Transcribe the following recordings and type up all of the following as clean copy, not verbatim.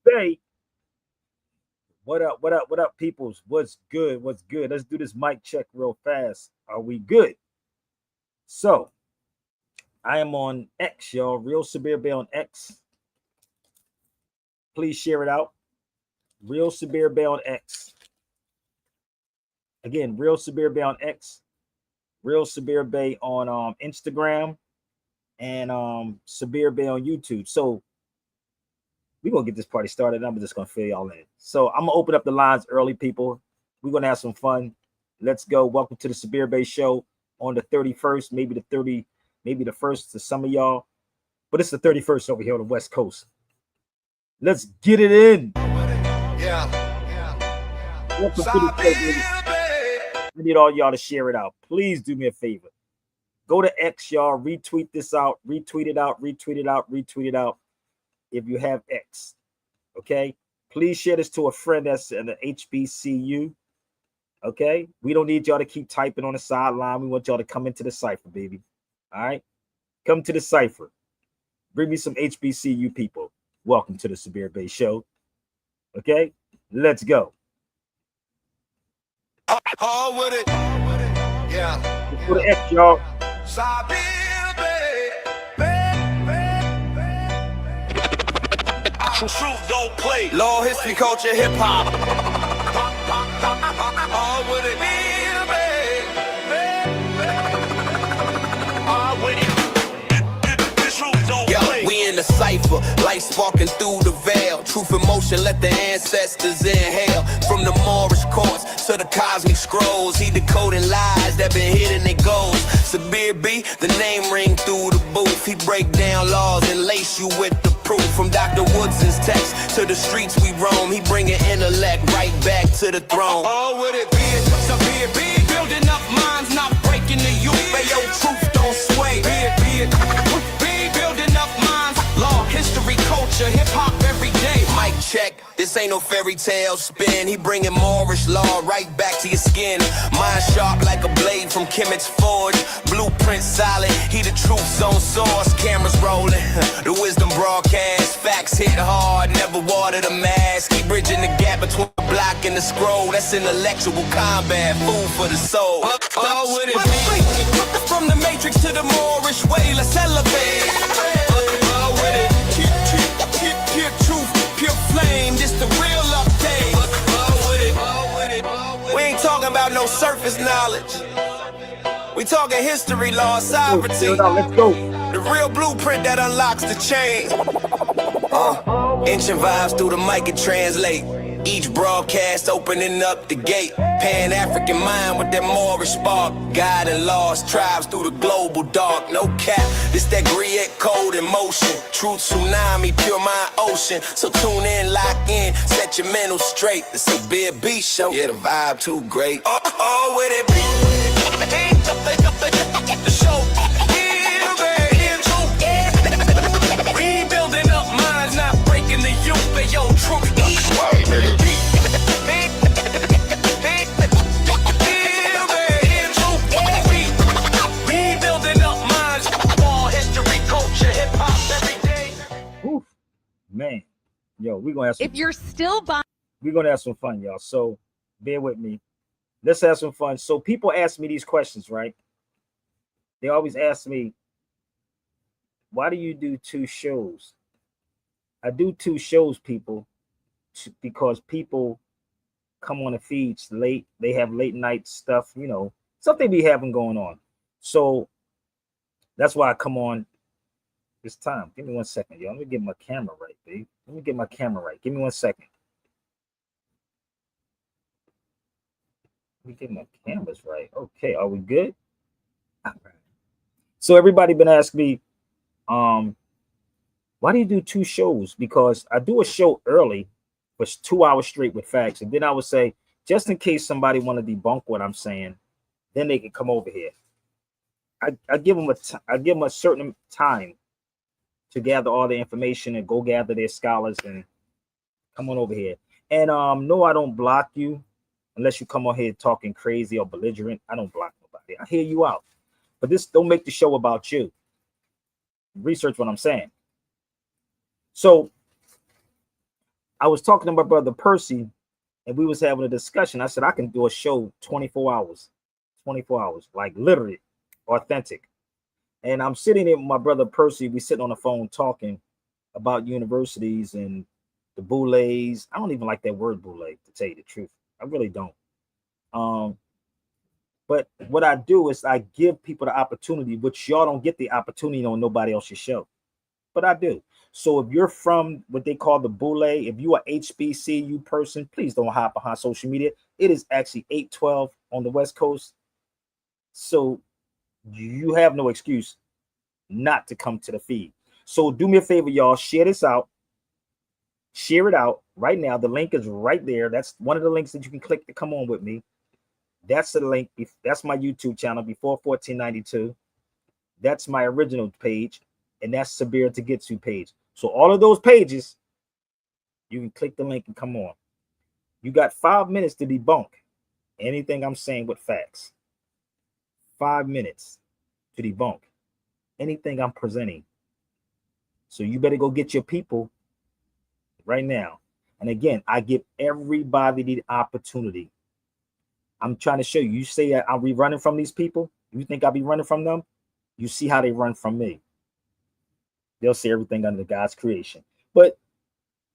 Bey. What up? What up? What up, peoples? What's good? What's good? Let's do this mic check real fast. Are we good? So I am on X, y'all. Real Sabir Bey on X. Please share it out. Real Sabir Bey on X. Again, Real Sabir Bey on X. Real Sabir Bey on Instagram, and Sabir Bey on YouTube. So we're gonna get this party started. I'm just gonna fill y'all in. So I'm gonna open up the lines early, people. We're gonna have some fun. Let's go. Welcome to the Sabir Bey Show on the 31st, maybe the 30, maybe the first to some of y'all, but it's the 31st over here on the West Coast. Let's get it in. Yeah. Welcome to the show. I need all y'all to share it out. Please do me a favor. Go to X, y'all. Retweet this out. Retweet it out. Retweet it out. Retweet it out. If you have X, okay? Please share this to a friend that's in the HBCU, okay? We don't need y'all to keep typing on the sideline. We want y'all to come into the cipher, baby. All right? Come to the cipher. Bring me some HBCU people. Welcome to the Sabir Bey Show. Okay? Let's go. All with it. Yeah. Let's go to X, y'all. Sabir Bey. Truth don't play. Law, history, culture, hip hop. All with it. All with it. Truth don't play. We in the cipher, light sparking through the veil. Truth and motion, let the ancestors inhale. From the Moorish courts to the cosmic scrolls, he decoding lies that been hidden in goals. Sabir B, the name ring through the booth. He break down laws and lace you with the proof. From Dr. Woods's text to the streets we roam, he bringing intellect right back to the throne. Oh, would it be it? Sabir B, building up minds, not breaking the youth. But yo, truth don't sway. Be it. Be building up minds, law, history, culture, hip hop every day. Mic check. This ain't no fairy tale spin. He bringing Moorish law right back to your skin. Mind sharp like a blade from Kimmett's forge. Blueprint solid, he the truth's own source. Cameras rolling, the wisdom broadcast. Facts hit hard, never water the mask. He bridging the gap between the block and the scroll. That's intellectual combat, food for the soul. Oh, would it be? From the matrix to the Moorish way, let's elevate. Oh, with it? Pure truth, pure flame, just the real update. We ain't talking about no surface knowledge. We talking history, law, sovereignty. Let's go. The real blueprint that unlocks the chain. Ancient vibes through the mic and translate. Each broadcast opening up the gate. Pan-African mind with that Moorish spark. Guiding lost tribes through the global dark. No cap, this that Griot code in motion. Truth tsunami, pure mind ocean. So tune in, lock in, set your mental straight. It's a Sabir Bey Show. Yeah, the vibe too great. Oh, with it be. The show. Rebuilding up minds, not breaking the youth. But yo, truth. Man, yo, we're gonna have some. If you're still buying, we're gonna have some fun, y'all. So bear with me. Let's have some fun. So people ask me these questions, right? They always ask me, why do you do 2 shows? I do 2 shows, people, because people come on the feeds late. They have late night stuff, you know, something be having going on. So that's why I come on this time. Give me 1 second, y'all. Let me get my camera right, babe. Let me get my camera right. Give me 1 second. Let me get my cameras right. Okay, are we good? All right. So everybody been asking me, why do you do 2 shows? Because I do a show early, but it's 2 hours straight with facts, and then I would say, just in case somebody want to debunk what I'm saying, then they can come over here. I give them a certain time to gather all the information and go gather their scholars and come on over here. And no, I don't block you unless you come on here talking crazy or belligerent. I don't block nobody. I hear you out. But this don't make the show about you. Research what I'm saying. So I was talking to my brother Percy, and we was having a discussion. I said I can do a show 24 hours, 24 hours, like literally authentic. And I'm sitting there with my brother Percy. We sitting on the phone talking about universities and the boulets. I don't even like that word boule, to tell you the truth. I really don't. But what I do is I give people the opportunity, which y'all don't get the opportunity on nobody else's show. But I do. So if you're from what they call the boule, if you are HBCU person, please don't hide behind social media. It is actually 8:12 on the West Coast. So you have no excuse not to come to the feed. So do me a favor, y'all. Share this out. Share it out right now. The link is right there. That's one of the links that you can click to come on with me. That's the link. That's my YouTube channel before 1492. That's my original page. And that's Sabir to get to page. So all of those pages, you can click the link and come on. You got 5 minutes to debunk anything I'm saying with facts. 5 minutes to debunk anything I'm presenting. So you better go get your people right now. And again, I give everybody the opportunity. I'm trying to show you. You say I'll be running from these people. You think I'll be running from them? You see how they run from me. They'll see everything under God's creation. But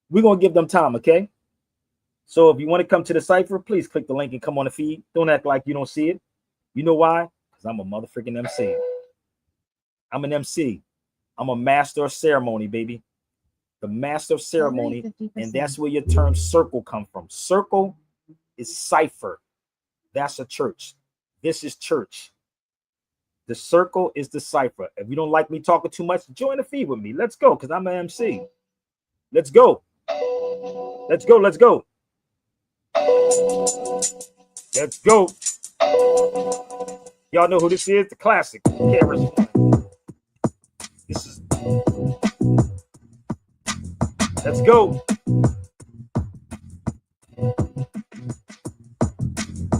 we're going to give them time, okay? So if you want to come to the cipher, please click the link and come on the feed. Don't act like you don't see it. You know why? Because I'm a motherfucking MC. I'm an MC. I'm a master of ceremony, baby. The master of ceremony. And that's where your term circle come from. Circle is cipher. That's a church. This is church. The circle is the cipher. If you don't like me talking too much, join the feed with me. Let's go, because I'm an MC. Let's go. Let's go. Let's go. Let's go. Y'all know who this is? The classic. This is. Let's go.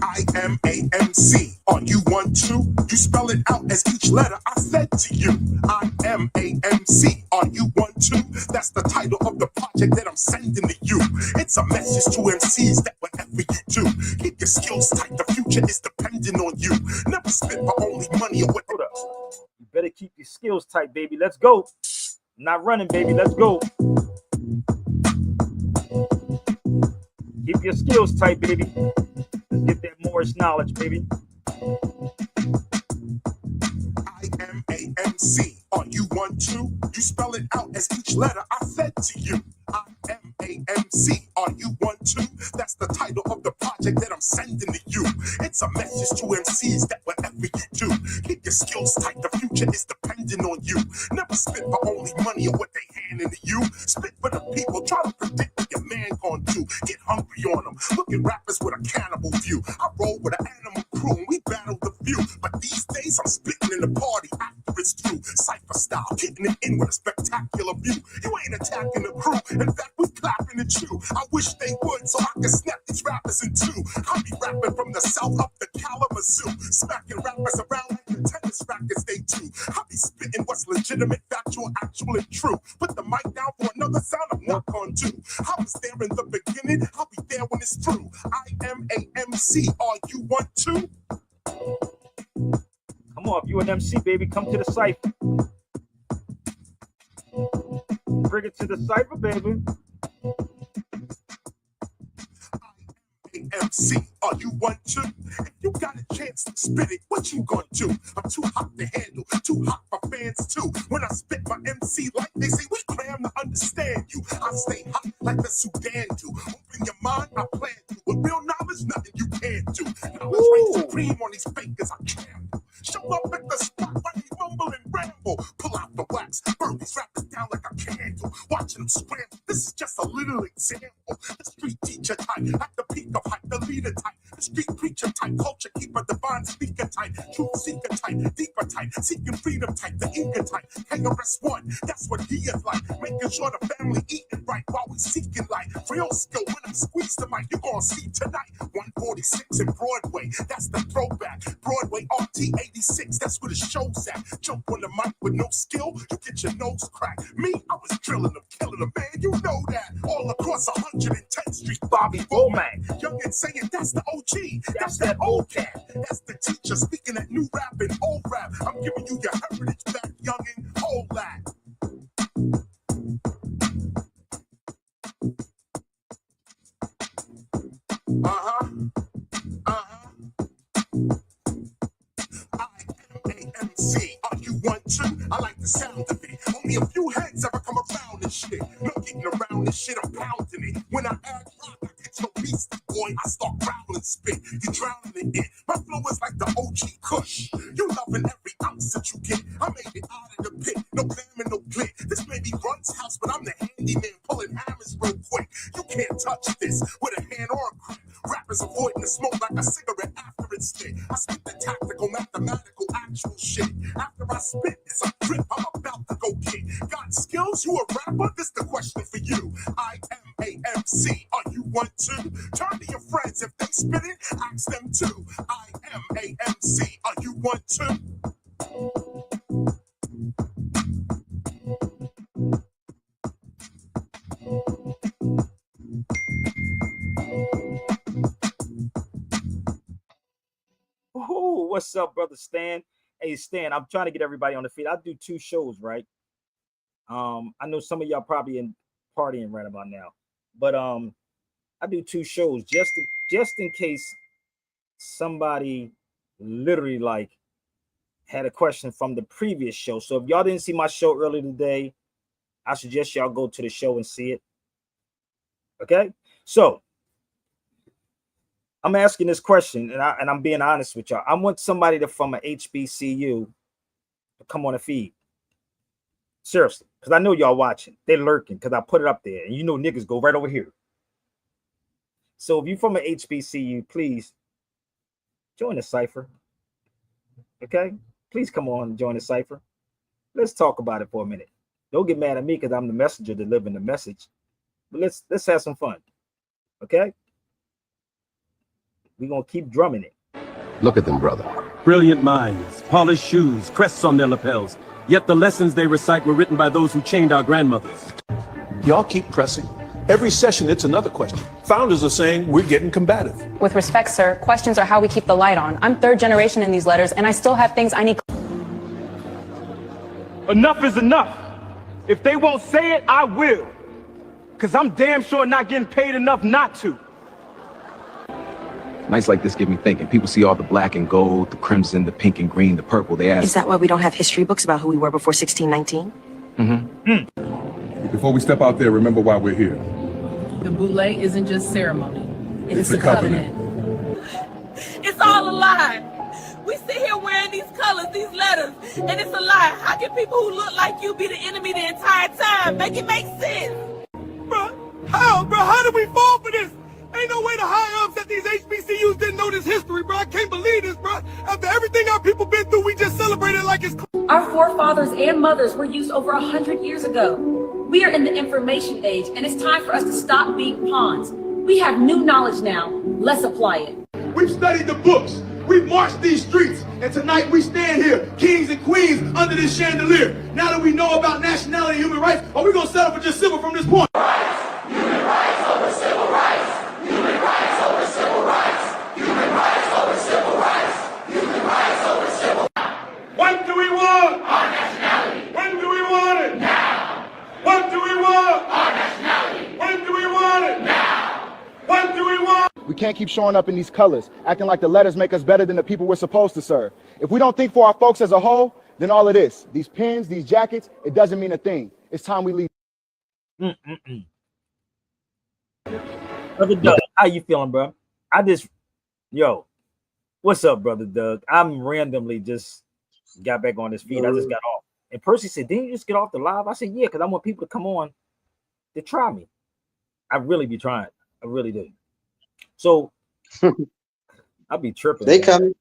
I-M-A-M-C. Are you one too? You spell it out as each letter I said to you. I-M-A-M-C. Are you one too? That's the title of the project that I'm sending to you. It's a message to MCs that whatever you do, keep your skills tight. The future is dependent on you. Never spit for only money or what. Hold up. You better keep your skills tight, baby. Let's go. I'm not running, baby. Let's go. Keep your skills tight, baby. Let's get that Moorish knowledge, baby. I-M-A-M-C. Are you one too? You spell it out as each letter I said to you. I-M-A-M-C. Are you one too? That's the title of the project that I'm sending to you. It's a message to MCs that whatever you do, keep your skills tight. The future is dependent on you. Never spit for only money or what they handing to you. Spit for the people. Try to predict what your man gonna do. Get hungry on them. Look at rappers with a cannibal view. I roll with an animal crew and we battle the few. But these days I'm spitting in the party after it's through. Cypher style, kicking it in with a spectacular view. You ain't attacking the crew. In fact, we clapping at you. I wish they would so I could snap these rappers in two. I be rapping from the south up the Kalamazoo. Smacking rappers around like the tennis rackets they do. I be spitting what's legitimate, factual, actual, and true. Put the mic down for another sound I'm not gonna do. I was there in the beginning, I'll be there when it's through. I-M-A-M-C, are you one too? Come on, if you an MC, baby, come to the cipher. Bring it to the cipher, baby. MC, are you one too? If you got a chance to spit it, what you gonna do? I'm too hot to handle, too hot for fans too. When I spit my MC like they say, we cram to understand you. I stay hot like the Sudan do. Open your mind, I plan to. With real knowledge, nothing you can't do. Knowledge reigns supreme on these fakers, I can do. Show up at the spot while they mumble and ramble. Pull out the wax, burn these rappers down like a candle. Watching them scramble, this is just a little example. The street teacher type, at the peak of hype, the leader type, the street preacher type, culture keeper, divine speaker type, truth seeker type, deeper type, seeking freedom type, the eager type, KRS-One, that's what he is like, making sure the family eating right while we seeking light. Real skill when I squeeze the mic, you're gonna see tonight. 146 in Broadway, that's the throwback. Broadway RT 86, that's where the show's at. Jump on the mic with no skill, you get your nose cracked. Me, I was drilling them, killing them, man, you know that. All across 100 110th Street, Bobby Womack. Youngin saying that's the OG, that's that old cat. That's the teacher speaking that new rap and old rap. I'm giving you your heritage back, youngin, hold that. Uh-huh. Uh-huh. IMAMC, are you one too? I like the sound of it. Only a few heads ever come around this shit. No getting around this shit, I'm pounding it. When I add rock, I get so beastie, boy, I start growling spit. You drowning in it. My flow is like the OG Kush. You loving every ounce that you get. I made it out of the pit. No glam and no glit. This may be Run's house, but I'm the handyman pulling hammers real quick. You can't touch this with a hand or a grip. Rappers avoiding the smoke like a cigarette after it's lit. I spit the tactical, mathematical, actual shit. After I spit, it's a grip I'm about to go get. Got skills? You a rapper? This the question for you. IMAMC, are you one too? Turn to your friends if they spit it, ask them too. IMAMC, are you one too? Ooh, what's up, brother Stan? Hey, Stan, I'm trying to get everybody on the feed. I do 2 shows, right? I know some of y'all probably in partying right about now, but I do 2 shows just in case somebody literally like had a question from the previous show. So if y'all didn't see my show earlier today, I suggest y'all go to the show and see it. Okay, so I'm asking this question, and I'm being honest with y'all. I want somebody from a HBCU to come on the feed. Seriously, because I know y'all watching. They're lurking because I put it up there, and you know niggas go right over here. So if you're from an HBCU, please join the cipher. Okay, please come on and join the cipher. Let's talk about it for a minute. Don't get mad at me because I'm the messenger delivering the message. But let's have some fun. Okay. We're going to keep drumming it. Look at them, brother. Brilliant minds, polished shoes, crests on their lapels. Yet the lessons they recite were written by those who chained our grandmothers. Y'all keep pressing. Every session, it's another question. Founders are saying we're getting combative. With respect, sir, questions are how we keep the light on. I'm 3rd generation in these letters, and I still have things I need. Enough is enough. If they won't say it, I will. Because I'm damn sure not getting paid enough not to. Nights like this get me thinking. People see all the black and gold, the crimson, the pink and green, the purple. They ask, is that why we don't have history books about who we were before 1619? Before we step out there, remember why we're here. The boule isn't just ceremony. It's a covenant. It's all a lie. We sit here wearing these colors, these letters, and it's a lie. How can people who look like you be the enemy the entire time? Make it make sense. Bruh, how, bro? How did we fall for this? Ain't no way the high-ups at these HBCUs didn't know this history, bro. I can't believe this, bro. After everything our people been through, we just celebrated like it's cool. Our forefathers and mothers were used over 100 years ago. We are in the information age, and it's time for us to stop being pawns. We have new knowledge now. Let's apply it. We've studied the books. We've marched these streets. And tonight we stand here, kings and queens, under this chandelier. Now that we know about nationality and human rights, are we going to settle for just civil from this point? Human rights over civil rights. Human rights over civil rights. Human rights over civil rights. Human rights over civil rights. What do we want? Our nationality. When do we want it? Now. What do we want? Our nationality. When do we want it? Now. What do we want? We can't keep showing up in these colors, acting like the letters make us better than the people we're supposed to serve. If we don't think for our folks as a whole, then all it is, these pins, these jackets, it doesn't mean a thing. It's time we leave. Brother Doug, how you feeling, bro? What's up, brother Doug? I'm randomly just got back on this feed. I just got off. And Percy said, didn't you just get off the live? I said, yeah, because I want people to come on to try me. I really be trying. I really do. So I'll be tripping. They coming.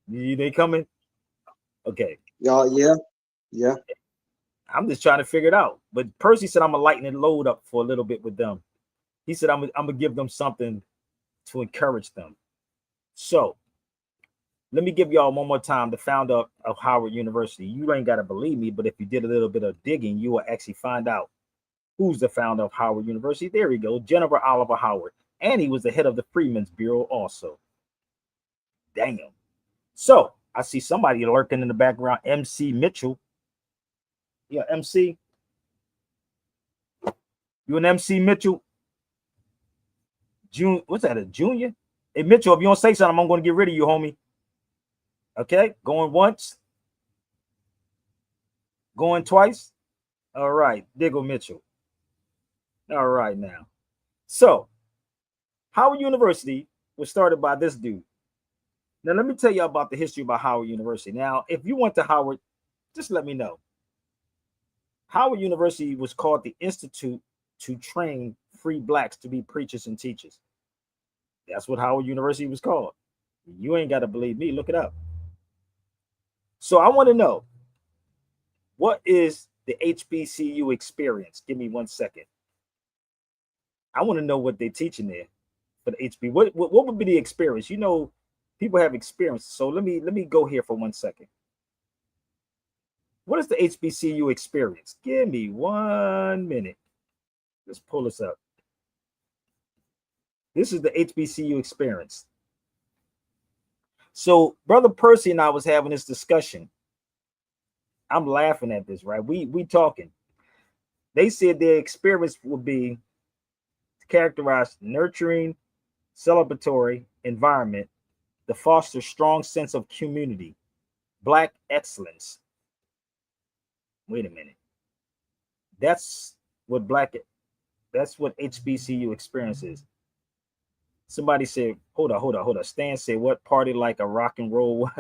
They coming? Okay. Y'all, yeah. I'm just trying to figure it out. But Percy said I'm gonna lighten the load up for a little bit with them. He said I'm gonna give them something to encourage them. So let me give y'all one more time the founder of Howard University. You ain't gotta believe me, but if you did a little bit of digging, you will actually find out who's the founder of Howard University. There we go, Jennifer Oliver Howard. And he was the head of the Freedmen's Bureau also. Damn. So I see somebody lurking in the background, MC Mitchell. Yeah, MC. You an MC Mitchell? June, what's that, a junior? Hey, Mitchell, if you don't say something, I'm going to get rid of you, homie. Okay, going once. Going twice. All right, Diggle Mitchell. All right, now. So, Howard University was started by this dude. Now, let me tell you about the history about Howard University. Now, if you went to Howard, just let me know. Howard University was called the Institute to train free blacks to be preachers and teachers. That's what Howard University was called. You ain't got to believe me. Look it up. So I want to know, what is the HBCU experience? Give me 1 second. I want to know what they're teaching there for the HB. What would be the experience? You know, people have experience. So let me go here for 1 second. What is the HBCU experience? Give me 1 minute. Let's pull this up. This is the HBCU experience. So Brother Percy and I was having this discussion. I'm laughing at this, right? We talking. They said their experience would be characterized nurturing, celebratory environment to foster strong sense of community, black excellence. Wait a minute. That's what HBCU experience is. Somebody said, hold on. Stan said, what party like a rock and roll,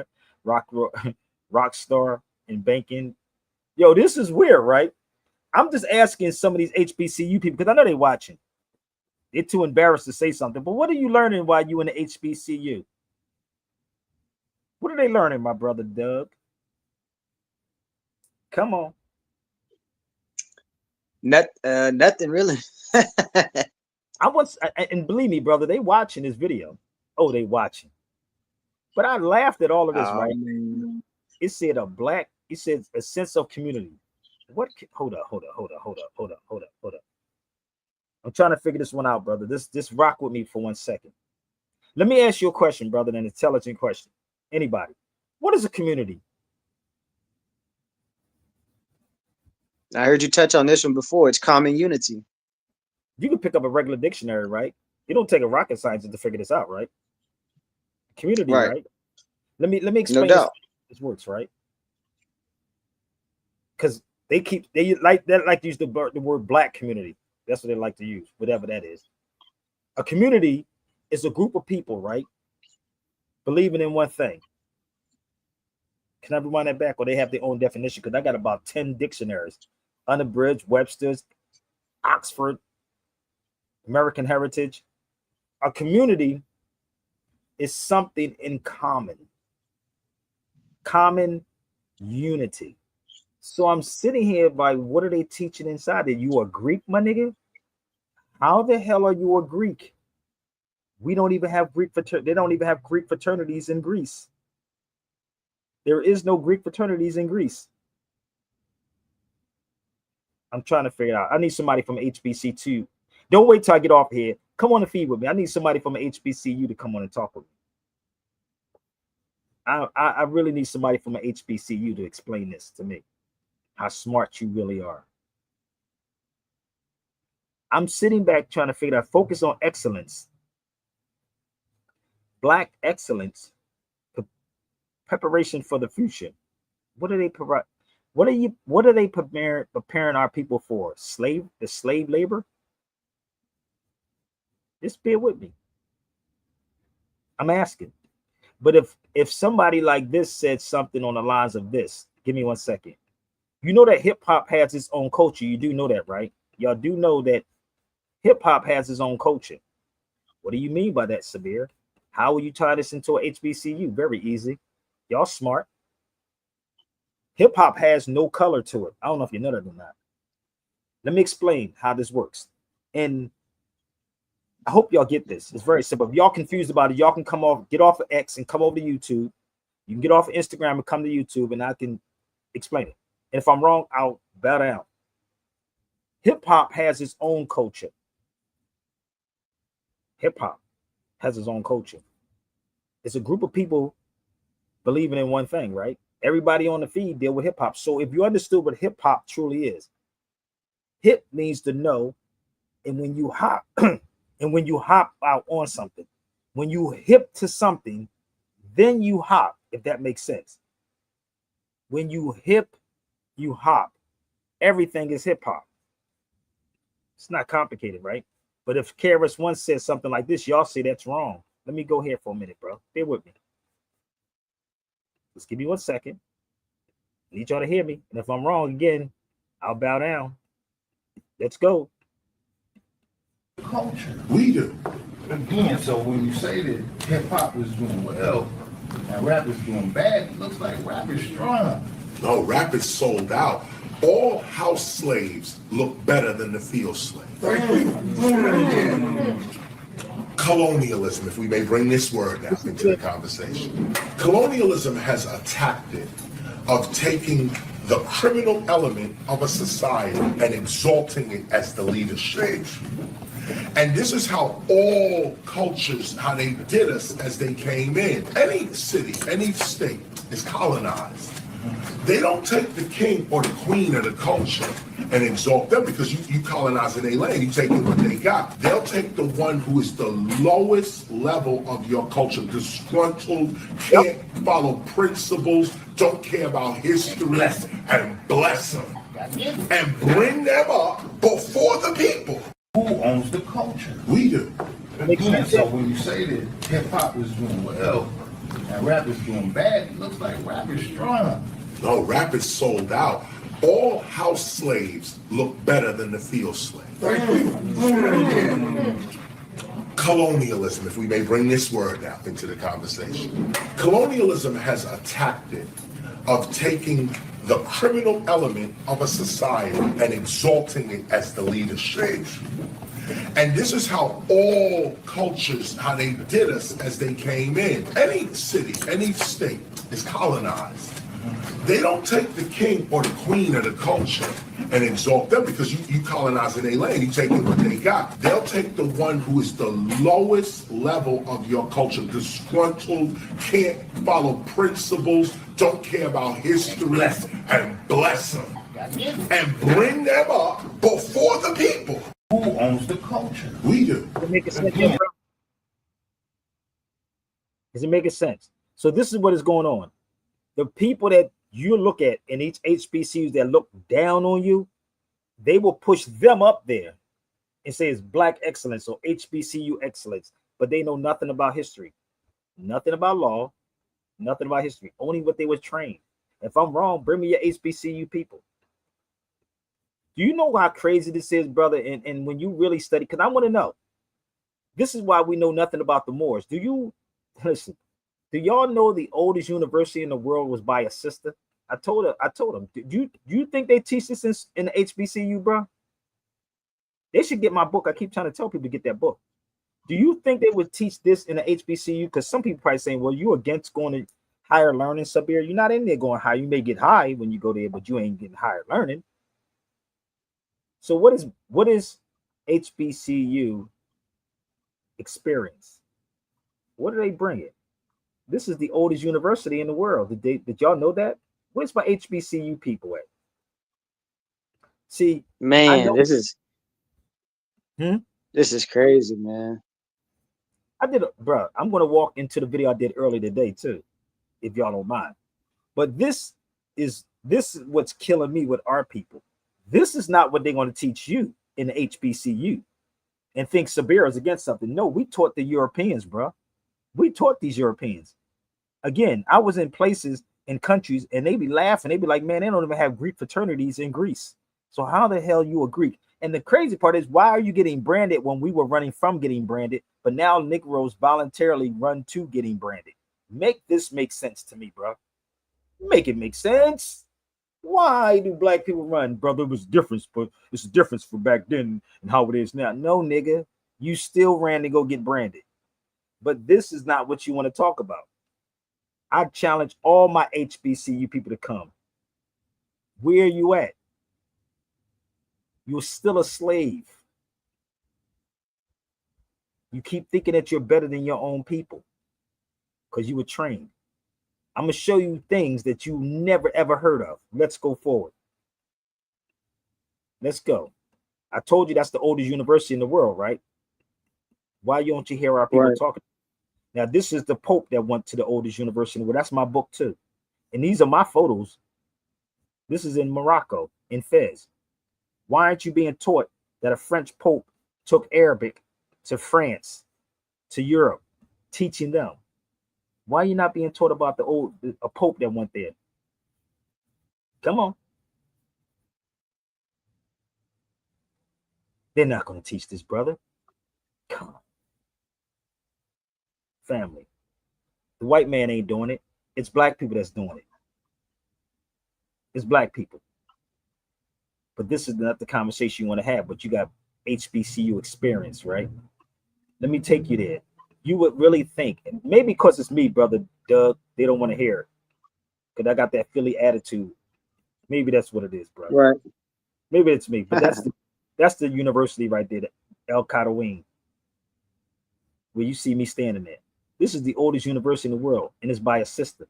rock star in banking? Yo, this is weird, right? I'm just asking some of these HBCU people, because I know they're watching. They're too embarrassed to say something. But what are you learning while you in the HBCU? What are they learning, my brother Doug? Come on. Nothing really. And believe me, brother, they watching this video. Oh, they watching. But I laughed at all of this, right? Man. It said it said a sense of community. What? Hold up. I'm trying to figure this one out, brother. This rock with me for 1 second. Let me ask you a question, brother, an intelligent question. Anybody? What is a community? I heard you touch on this one before. It's common unity. You can pick up a regular dictionary, right? You don't take a rocket scientist to figure this out, right? Community, right? Let me explain this works, right? Because they like to use the word black community. That's what they like to use, whatever that is. A community is a group of people, right? Believing in one thing. Can I rewind that back? Or they have their own definition? Because I got about 10 dictionaries. Unabridged, Webster's, Oxford, American Heritage. A community is something in common unity. So I'm sitting here by, what are they teaching inside? Are you a Greek, my nigga? How the hell are you a Greek? We don't even have Greek they don't even have Greek fraternities in Greece. There is no Greek fraternities in Greece. I'm trying to figure it out. I need somebody from HBCU. Don't wait till I get off here. Come on and feed with me. I need somebody from HBCU to come on and talk with me. I really need somebody from an HBCU to explain this to me. How smart you really are. I'm sitting back trying to figure out, focus on excellence. Black excellence. Preparation for the future. What do they provide? What are they preparing our people for? Slave labor? Just bear with me. I'm asking. But if somebody like this said something on the lines of this, give me 1 second. You know that hip hop has its own culture. You do know that, right? Y'all do know that hip hop has its own culture. What do you mean by that, Sabir? How will you tie this into a HBCU? Very easy. Y'all smart. Hip hop has no color to it. I don't know if you know that or not. Let me explain how this works. And I hope y'all get this. It's very simple. If y'all confused about it, y'all can get off of X and come over to YouTube. You can get off of Instagram and come to YouTube, and I can explain it. And if I'm wrong, I'll bow down. Hip hop has its own culture. Hip hop has its own culture. It's a group of people believing in one thing, right? Everybody on the feed deal with hip hop. So if you understood what hip hop truly is, hip means to know, and when you hop, and when you hop out on something, when you hip to something, then you hop, if that makes sense. When you hip, you hop. Everything is hip hop. It's not complicated, right? But if KRS One says something like this, y'all say that's wrong. Let me go here for a minute, bro. Bear with me. Just give me 1 second. I need y'all to hear me. And if I'm wrong again, I'll bow down. Let's go. Culture. We do. Again, so when you say that hip hop is doing well and rap is doing bad, it looks like rap is strong. No, rap is sold out. All house slaves look better than the field slaves. Colonialism, if we may bring this word now into the conversation. Colonialism has a tactic of taking the criminal element of a society and exalting it as the leadership. And this is how all cultures, how they did us as they came in. Any city, any state is colonized. They don't take the king or the queen of the culture and exalt them because you colonizing their land, you taking what they got. They'll take the one who is the lowest level of your culture, disgruntled, can't follow principles, don't care about history, and bless them. And bring them up before the people. Who owns the culture? We do. Again, so when you say that hip hop is doing well and rap is doing bad, it looks like rap is strong. No, rap is sold out. All house slaves look better than the field slaves. Colonialism, if we may bring this word now into the conversation. Colonialism has a tactic of taking the criminal element of a society and exalting it as the leadership. And this is how all cultures, how they did us as they came in. Any city, any state is colonized. They don't take the king or the queen of the culture and exalt them because you colonizing their land, you taking what they got. They'll take the one who is the lowest level of your culture, disgruntled, can't follow principles, don't care about history, and bless them. And bring them up before the people. Who owns the culture? We do. Does it make sense? Does it make sense? So this is what is going on. The people that you look at in each HBCUs that look down on you, they will push them up there and say it's Black excellence or HBCU excellence, but they know nothing about history, nothing about law, nothing about history, only what they were trained. If I'm wrong, bring me your HBCU people. Do you know how crazy this is, brother? And when you really study, because I want to know, this is why we know nothing about the Moors. Do you listen? Do y'all know the oldest university in the world was by a sister? I told them, do you think they teach this in the HBCU, bro? They should get my book. I keep trying to tell people to get that book. Do you think they would teach this in the HBCU? Because some people probably saying, well, you against going to higher learning, Sabir. You're not in there going high. You may get high when you go there, but you ain't getting higher learning. So what is HBCU experience? What do they bring it? This is the oldest university in the world. Did y'all know that? Where's my HBCU people at? See, man, this is crazy, man. Bro. I'm gonna walk into the video I did earlier today too, if y'all don't mind. But this is what's killing me with our people. This is not what they're going to teach you in the HBCU and think Sabir is against something. No, we taught the Europeans, bro. We taught these Europeans. Again, I was in places in countries and they be laughing. They be like, man, they don't even have Greek fraternities in Greece. So how the hell you a Greek? And the crazy part is, why are you getting branded when we were running from getting branded, but now Negroes voluntarily run to getting branded? Make this make sense to me, bro. Make it make sense. Why do Black people run? Brother, it was different, but it's a difference for back then and how it is now. No, nigga, you still ran to go get branded. But this is not what you want to talk about. I challenge all my HBCU people to come. Where are you at? You're still a slave. You keep thinking that you're better than your own people because you were trained. I'm going to show you things that you never ever heard of. Let's go forward. Let's go. I told you that's the oldest university in the world, right? Why don't you hear our people talking? Now, this is the Pope that went to the oldest university in the world. That's my book too. And these are my photos. This is in Morocco, in Fez. Why aren't you being taught that a French Pope took Arabic to France, to Europe, teaching them? Why are you not being taught about a Pope that went there? Come on. They're not going to teach this, brother. Come on. Family. The white man ain't doing it. It's black people that's doing it. It's black people. But this is not the conversation you want to have, but you got HBCU experience, right? Let me take you there. You would really think, maybe because it's me, brother Doug, they don't want to hear it. Because I got that Philly attitude. Maybe that's what it is, brother. Right. Maybe it's me, but that's the university right there, El Qadawin, where you see me standing there. This is the oldest university in the world, and it's by a sister.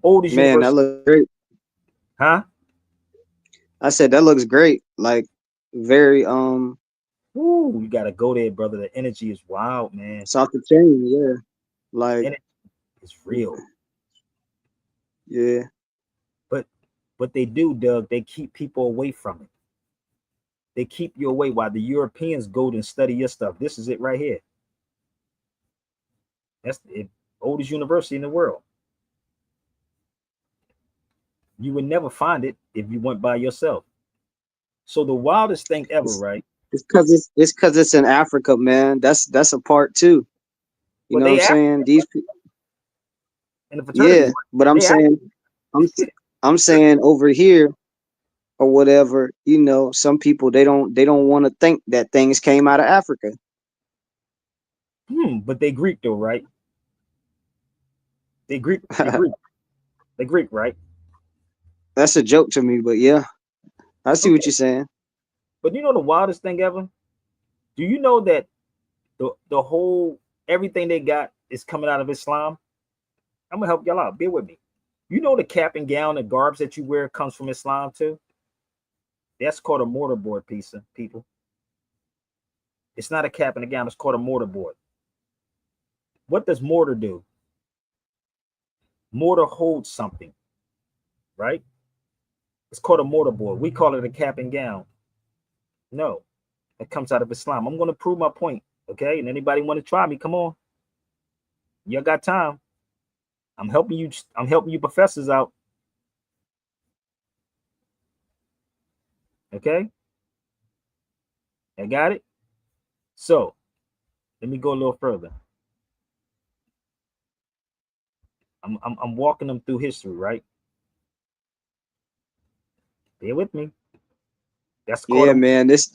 Oldest Man, university. that looks great. Huh? I said that looks great. Like very Ooh, you gotta go there, brother. The energy is wild, man. it's off the chain, yeah. Like it's real. Yeah. But what they do, Doug, they keep people away from it. They keep you away while the Europeans go and study your stuff. This is it right here. That's the oldest university in the world. You would never find it if you went by yourself. So the wildest thing ever, right? It's because it's in Africa, man. That's a part too. You know what I'm saying? These people. Yeah, but I'm saying over here or whatever, you know, some people they don't want to think that things came out of Africa. But they Greek though, right? They Greek, right? That's a joke to me, but yeah, I see what you're saying. But you know the wildest thing ever? Do you know that the whole everything they got is coming out of Islam? I'm gonna help y'all out. Bear with me. You know the cap and gown and garbs that you wear comes from Islam too? That's called a mortarboard piece, people. It's not a cap and a gown, it's called a mortarboard. What does mortar do? Mortar holds something, right? It's called a mortarboard. We call it a cap and gown. No, it comes out of Islam. I'm going to prove my point, okay? And anybody want to try me, come on. You got time. I'm helping you professors out. Okay? I got it? So, let me go a little further. I'm walking them through history, right? Bear with me. That's yeah, man. This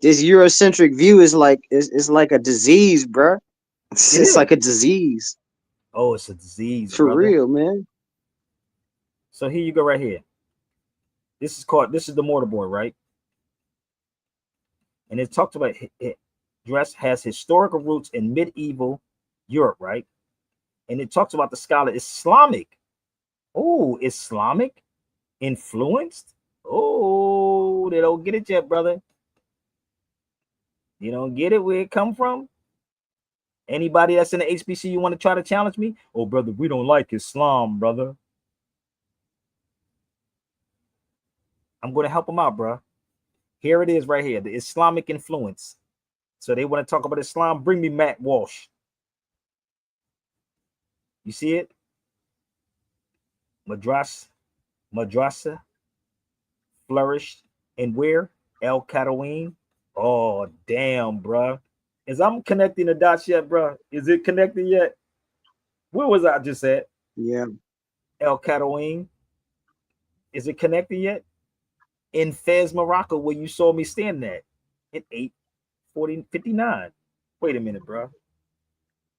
Eurocentric view is like it's like a disease, bro. It's like a disease. Oh, it's a disease, for brother. real, man. So here you go, right here. This is the mortarboard, right? And it talks about dress has historical roots in medieval Europe, right? And it talks about the scholar Islamic. Oh, Islamic influenced. Oh, they don't get it yet, brother. You don't get it where it come from. Anybody that's in the HBCU want to try to challenge me? Oh, brother, we don't like Islam, brother. I'm going to help them out, bro. Here it is right here, the Islamic influence. So they want to talk about Islam. Bring me Matt Walsh. You see it? Madrasa flourished and where? El Qadawin. Oh, damn, bro. As I'm connecting the dots yet, bro? Is it connected yet? Where was I just at? Yeah. El Qadawin. Is it connected yet? In Fez, Morocco, where you saw me standing at 8:59. Wait a minute, bro.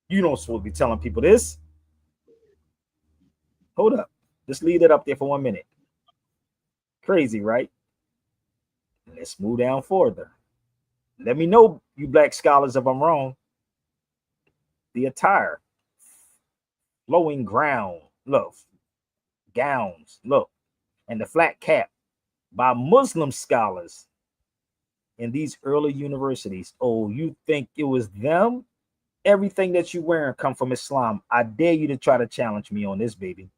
You don't supposed to be telling people this. Hold up. Just leave it up there for 1 minute. Crazy, right? Let's move down further. Let me know, you black scholars, if I'm wrong. The attire, flowing ground, look, gowns, look, and the flat cap by Muslim scholars in these early universities. Oh, you think it was them? Everything that you wearing come from Islam. I dare you to try to challenge me on this, baby.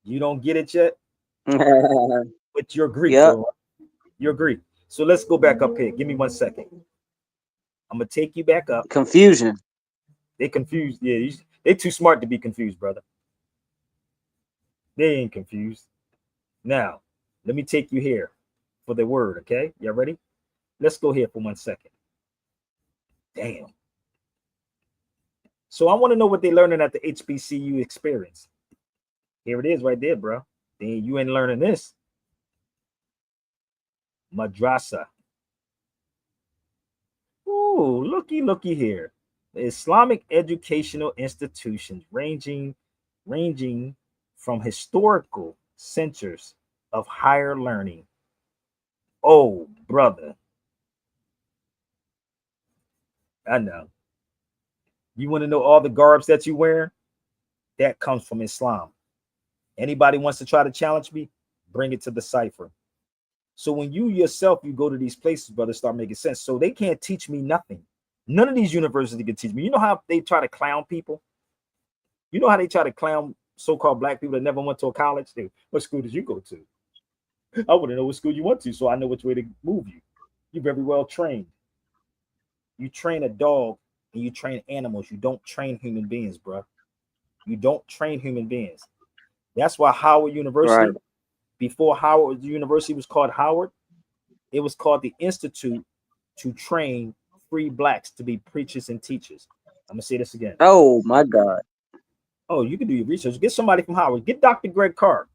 You don't get it yet? But you're Greek, Yep. though. You're Greek. So let's go back up here. Give me 1 second. I'm gonna take you back up. Confusion. They confused. Yeah, they too smart to be confused, brother. They ain't confused. Now, let me take you here for the word, okay? Y'all ready? Let's go here for 1 second. Damn. So I want to know what they're learning at the HBCU experience. Here it is right there, bro. Then you ain't learning this. Madrasa. Ooh, looky here. The Islamic educational institutions ranging from historical centers of higher learning. Oh, brother. I know. You want to know all the garbs that you wear? That comes from Islam. Anybody wants to try to challenge me? Bring it to the cipher. So when you yourself, you go to these places, brother, start making sense. So they can't teach me nothing. None of these universities can teach me. You know how they try to clown people? You know how they try to clown so-called black people that never went to a college? What school did you go to? I want to know what school you went to so I know which way to move you. You're very well trained. You train a dog and you train animals. You don't train human beings, bro. You don't train human beings. That's why Howard University, Right. before Howard University was called Howard, it was called the Institute to Train Free Blacks to be preachers and teachers. I'm gonna say this again. Oh my God. Oh, you can do your research. Get somebody from Howard. Get Dr. Greg Carr.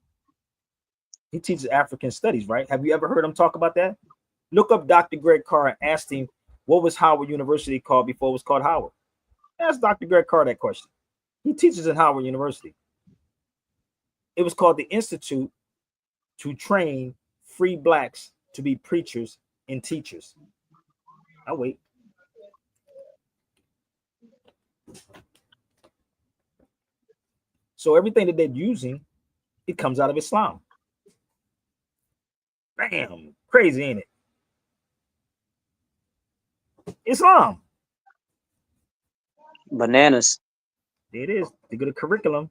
He teaches African studies, right? Have you ever heard him talk about that? Look up Dr. Greg Carr and ask him what was Howard University called before it was called Howard. Ask Dr. Greg Carr that question. He teaches at Howard University. It was called the Institute to Train Free Blacks to be preachers and teachers. I'll wait. So everything that they're using, it comes out of Islam. Bam. Crazy, ain't it? Islam. Bananas. There it is. They go to curriculum.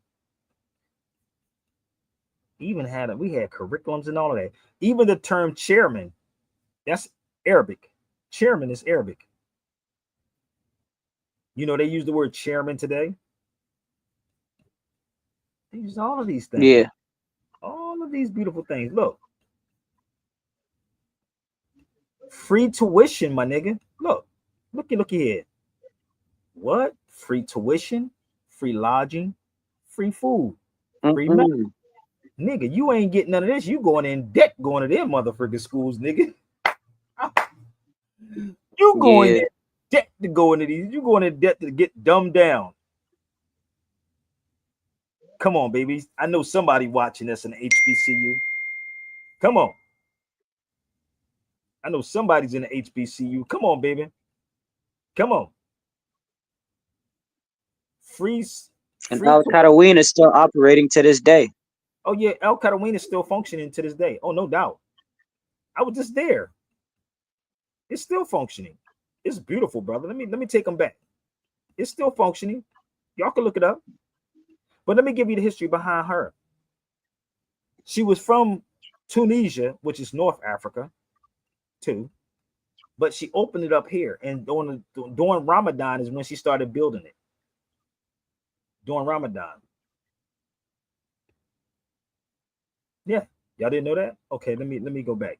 We had curriculums and all of that. Even the term chairman, that's Arabic. Chairman is Arabic. You know, they use the word chairman today. They use all of these things. Yeah. All of these beautiful things. Look. Free tuition, my nigga. Looky here. What? Free tuition, free lodging, free food, free medicine. Nigga, you ain't getting none of this. You going in debt going to them motherfucking schools, nigga. You going in debt to go into these. You going in debt to get dumbed down. Come on, baby. I know somebody watching this in the HBCU. Come on. I know somebody's in the HBCU. Come on, baby. Come on. Freeze. And Al Qarawin is still operating to this day. Oh, yeah. Al Qarawin is still functioning to this day. Oh, no doubt. I was just there. It's still functioning. It's beautiful, brother. Let me take them back. It's still functioning. Y'all can look it up. But let me give you the history behind her. She was from Tunisia, which is North Africa, too. But she opened it up here. And during Ramadan is when she started building it. During Ramadan. Yeah. Y'all didn't know that? Okay, let me go back.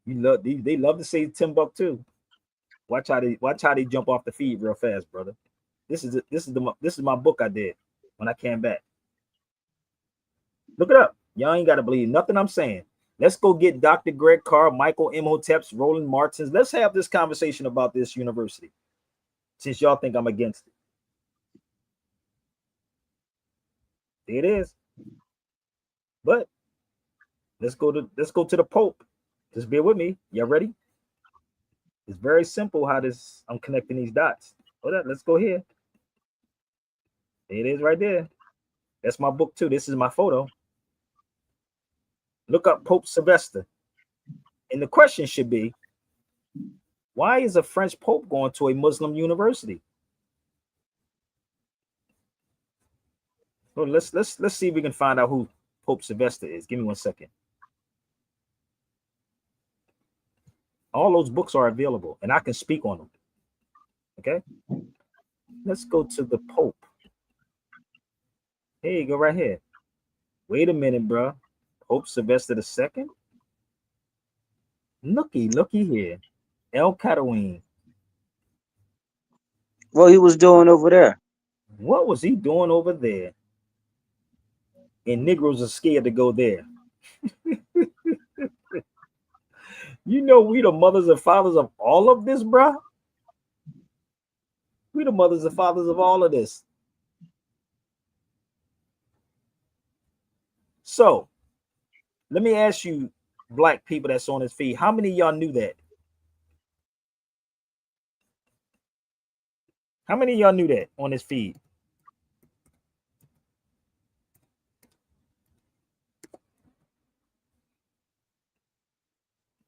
They love to say Timbuktu. Watch how they jump off the feed real fast, brother. This is my book I did when I came back. Look it up. Y'all ain't gotta believe nothing I'm saying. Let's go get Dr. Greg Carr, Michael Imhotep's, Roland Martins. Let's have this conversation about this university. Since y'all think I'm against it. There it is. But Let's go to the Pope. Just bear with me. Y'all ready? It's very simple how I'm connecting these dots. Hold up, let's go here. There it is right there. That's my book too. This is my photo. Look up Pope Sylvester. And the question should be, why is a French Pope going to a Muslim university? Well, let's see if we can find out who Pope Sylvester is. Give me 1 second. All those books are available, and I can speak on them. Okay, let's go to the Pope. Here you go, right here. Wait a minute, bro. Pope Sylvester II. Looky here. El Cataween. What he was doing over there? What was he doing over there? And Negroes are scared to go there. You know, we the mothers and fathers of all of this, bruh. We the mothers and fathers of all of this. So, let me ask you, black people that's on this feed, how many of y'all knew that? How many of y'all knew that on this feed?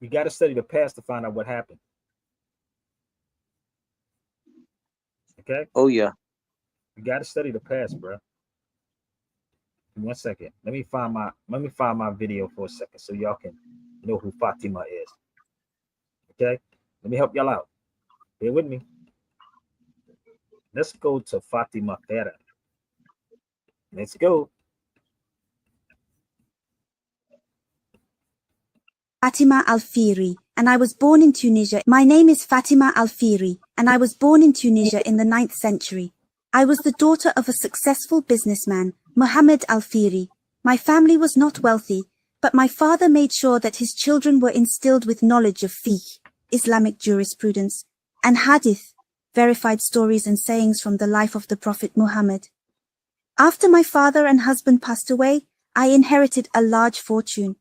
You got to study the past to find out what happened. Okay? Oh, yeah. You got to study the past, bro. 1 second. Let me find my video for a second so y'all can know who Fatima is. Okay? Let me help y'all out. Bear with me. Let's go to Fatima Farah. Let's go. Fatima Al-Firi, and I was born in Tunisia. My name is Fatima Al-Firi, and I was born in Tunisia in the 9th century. I was the daughter of a successful businessman, Muhammad Al-Firi. My family was not wealthy, but my father made sure that his children were instilled with knowledge of fiqh, Islamic jurisprudence, and hadith, verified stories and sayings from the life of the Prophet Muhammad. After my father and husband passed away, I inherited a large fortune.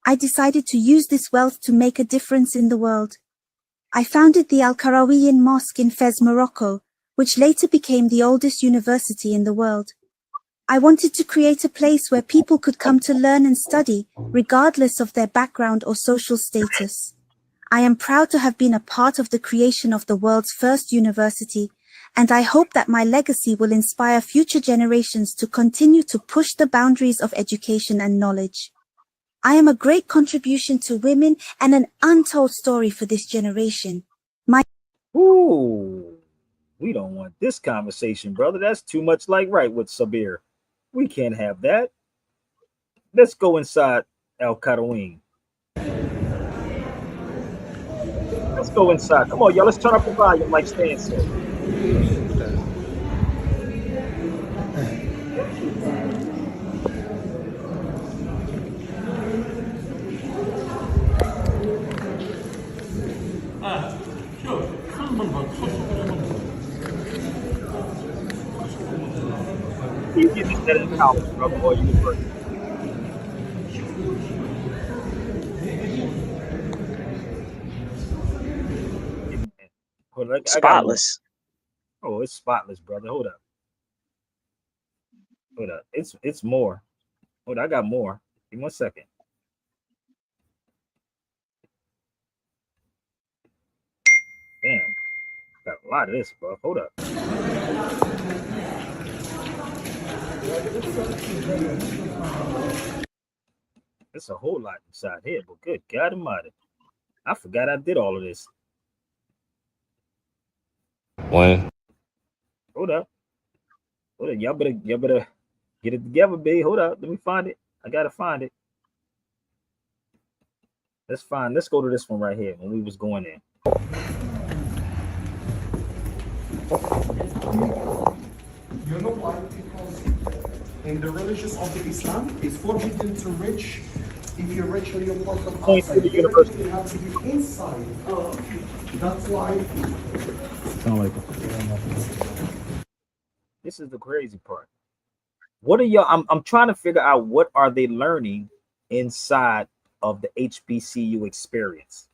I decided to use this wealth to make a difference in the world. I founded the Al-Qarawiyyin Mosque in Fez, Morocco, which later became the oldest university in the world. I wanted to create a place where people could come to learn and study, regardless of their background or social status. I am proud to have been a part of the creation of the world's first university, and I hope that my legacy will inspire future generations to continue to push the boundaries of education and knowledge. I am a great contribution to women and an untold story for this generation. Ooh, we don't want this conversation, brother. That's too much like right with Sabir. We can't have that. Let's go inside Al Qadaween. Let's go inside. Come on, y'all. Let's turn up the volume like Stan said. You get this better in college, brother, or university. Spotless. Oh, it's spotless, brother. Hold up. It's more. Hold up, I got more. Give me 1 second. Damn. Got a lot of this, bro. Hold up. It's a whole lot inside here, but good God Almighty. I forgot I did all of this. When? Hold up. Y'all better get it together, babe. Hold up. Let me find it. I gotta find it. Let's go to this one right here when we was going in. You know why? Because in the religion of the Islam, it's forbidden to rich. If you're rich or you're part of outside, you have to be inside. That's why. This is the crazy part. What are y'all? I'm trying to figure out what are they learning inside of the HBCU experience?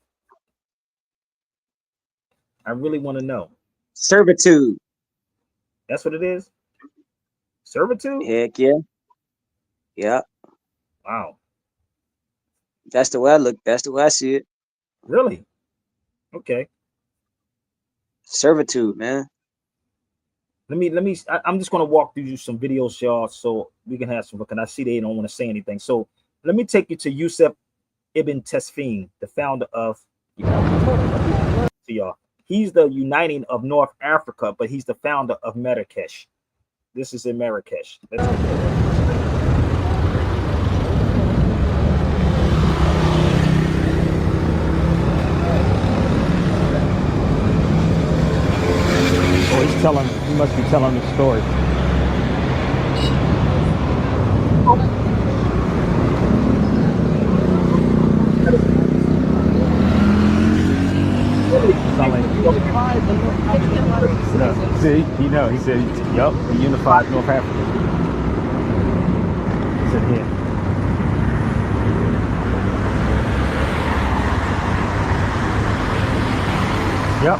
I really want to know. Servitude. That's what it is? Servitude? Heck yeah. Yeah. Wow. That's the way I see it. Really? Okay. Servitude, man. I'm just going to walk through some videos, y'all, so we can have some look. And I see they don't want to say anything. So let me take you to Yusuf Ibn Tesfin, the founder of, to y'all. He's the uniting of North Africa, but he's the founder of Marrakesh. This is in Marrakesh. Let's go. He must be telling the story. No, see, he said, yup, he unified North Africa. He said here. Yep.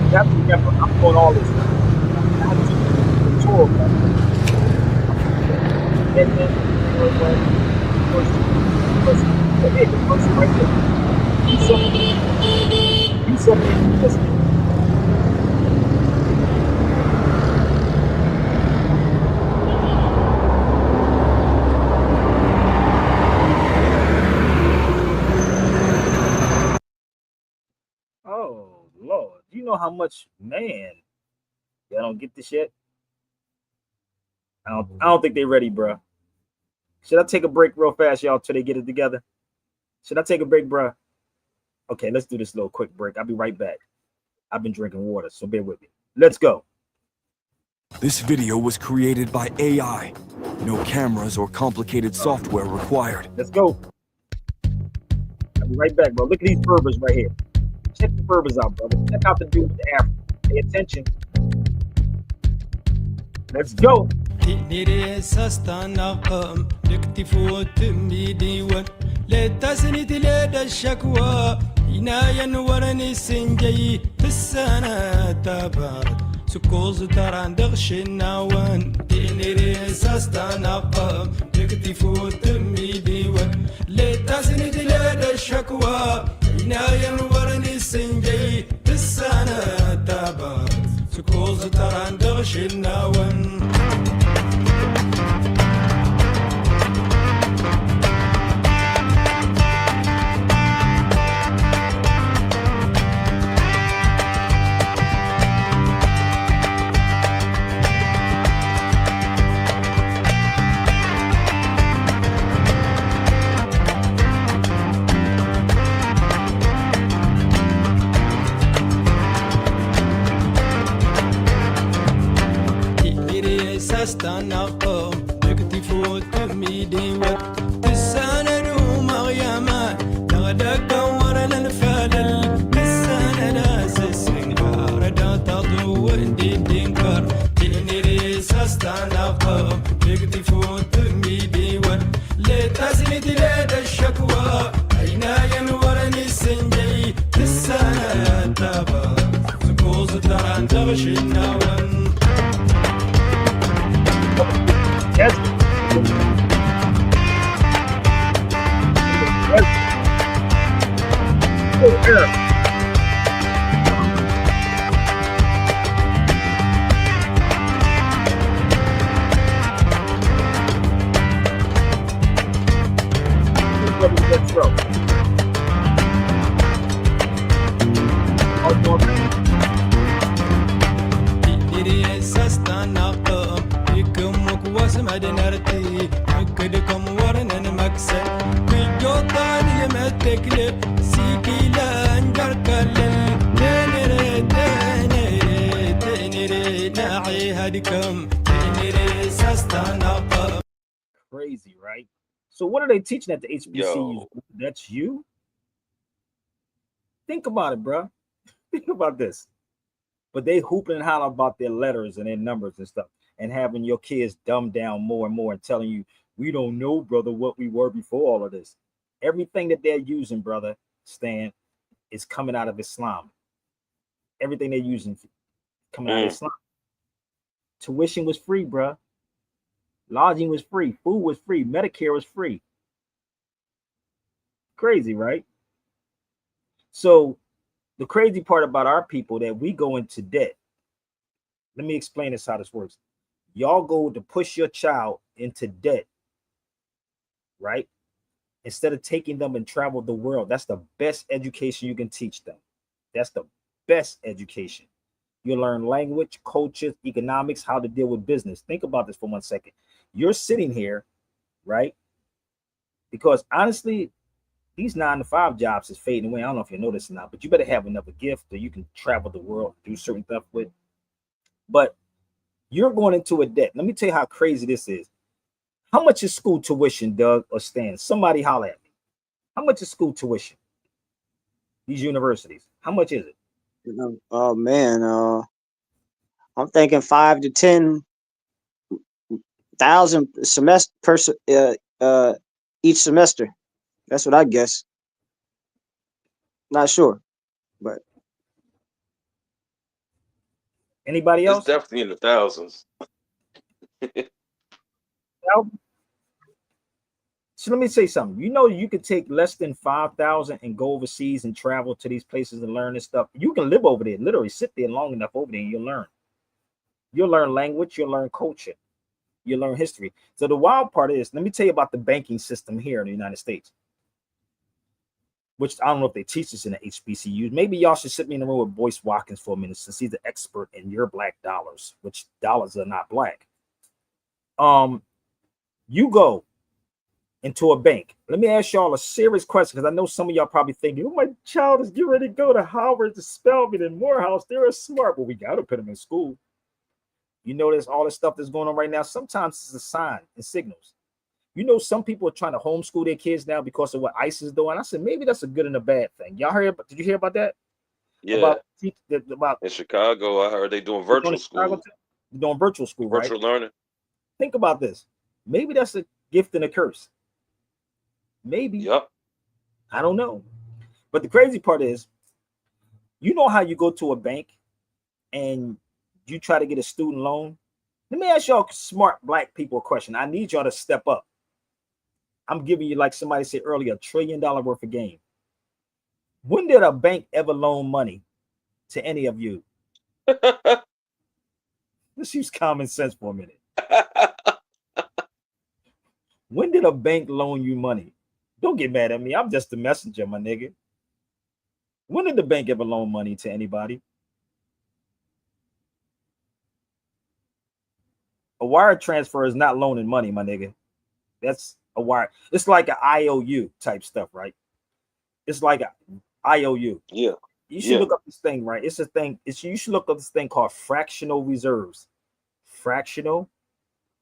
You have to remember, I'm doing all this stuff. I have to the tour. And then first right there. You said oh Lord, do you know how much, man? Y'all don't get this yet? I don't think they're ready, bro. Should I take a break real fast, y'all, till they get it together? Should I take a break, bro? Okay, let's do this little quick break. I'll be right back. I've been drinking water, so bear with me. Let's go. This video was created by AI. No cameras or complicated software required. Let's go. I'll be right back, bro. Look at these Berbers right here. Check the Berbers out, brother. Check out the dude with the afro. Pay attention. Let's go. سكوز تران دغشنا وان دينيري ساستانا قام يكتفو تمي ديوان لتاسني دلاد الشكوى عناية ورني سنجي بالسنة تابا سكوز تران دغشنا وان استنى قوم يكتفوا تميدي والسنة ومغيما تغدق ورنا الفلل السنة ناس السنغار دا تضو دي دينكر تيني ريس استنى قوم يكتفوا تميدي لتزمد ليد الشكوى عينايا ورني السنجي السنة تابا سكوز تران تغشي النوان Yes. Oh, yeah. Let's go. مدنرتي مكدكم ورنا المكسب كجوطان يمتكلب سيكي لانجر كلل تنري تنري تنري ناعي هدكم تنري سستانا. Crazy, right? So what are they teaching at the HBCUs? Yo. That's you? Think about it, bro. Think about this. But they hooping and hollering about their letters and their numbers and stuff, and having your kids dumb down more and more and telling you, we don't know, brother, what we were before all of this. Everything that they're using, brother, Stan, is coming out of Islam. Everything they're using coming out of Islam. Tuition was free, bro. Lodging was free. Food was free. Medicare was free. Crazy, right? So the crazy part about our people that we go into debt. Let me explain this how this works. Y'all go to push your child into debt, right? Instead of taking them and travel the world. That's the best education you can teach them. That's the best education. You learn language, culture, economics, how to deal with business. Think about this for 1 second. You're sitting here, right? Because honestly, these 9-to-5 jobs is fading away. I don't know if you know this or not, but you better have another gift that you can travel the world, do certain stuff with. But you're going into a debt. Let me tell you how crazy this is. How much is school tuition, Doug or Stan? Somebody holler at me. How much is school tuition? These universities. How much is it? Oh man, I'm thinking 5 to 10,000 semester per each semester. That's what I guess. Not sure, but anybody else? It's definitely in the thousands. So let me say something. You know, you could take less than 5,000 and go overseas and travel to these places and learn this stuff. You can live over there, literally sit there long enough over there, and you'll learn. You'll learn language, you'll learn culture, you'll learn history. So the wild part is, let me tell you about the banking system here in the United States, which I don't know if they teach this in the HBCUs. Maybe y'all should sit me in the room with Boyce Watkins for a minute since he's the expert in your black dollars, which dollars are not black. You go into a bank. Let me ask y'all a serious question, because I know some of y'all probably thinking, oh, my child is getting ready to go to Howard, to Spelman, and Morehouse. They're smart, but we got to put them in school. You notice all the stuff that's going on right now. Sometimes it's a sign and signals. You know, some people are trying to homeschool their kids now because of what ICE is doing. I said, maybe that's a good and a bad thing. Y'all heard? Did you hear about that? Yeah. About in Chicago, I heard they doing virtual school. Doing virtual school, right? Virtual learning. Think about this. Maybe that's a gift and a curse. Maybe. Yep. I don't know. But the crazy part is, you know how you go to a bank and you try to get a student loan? Let me ask y'all smart black people a question. I need y'all to step up. I'm giving you, like somebody said earlier, $1 trillion worth of game. When did a bank ever loan money to any of you? Let's use common sense for a minute. When did a bank loan you money? Don't get mad at me. I'm just the messenger, my nigga. When did the bank ever loan money to anybody? A wire transfer is not loaning money, my nigga. That's a wire. It's like an IOU type stuff, right? It's like an IOU. Yeah. You should look up this thing, right? It's a thing. You should look up this thing called fractional reserves. Fractional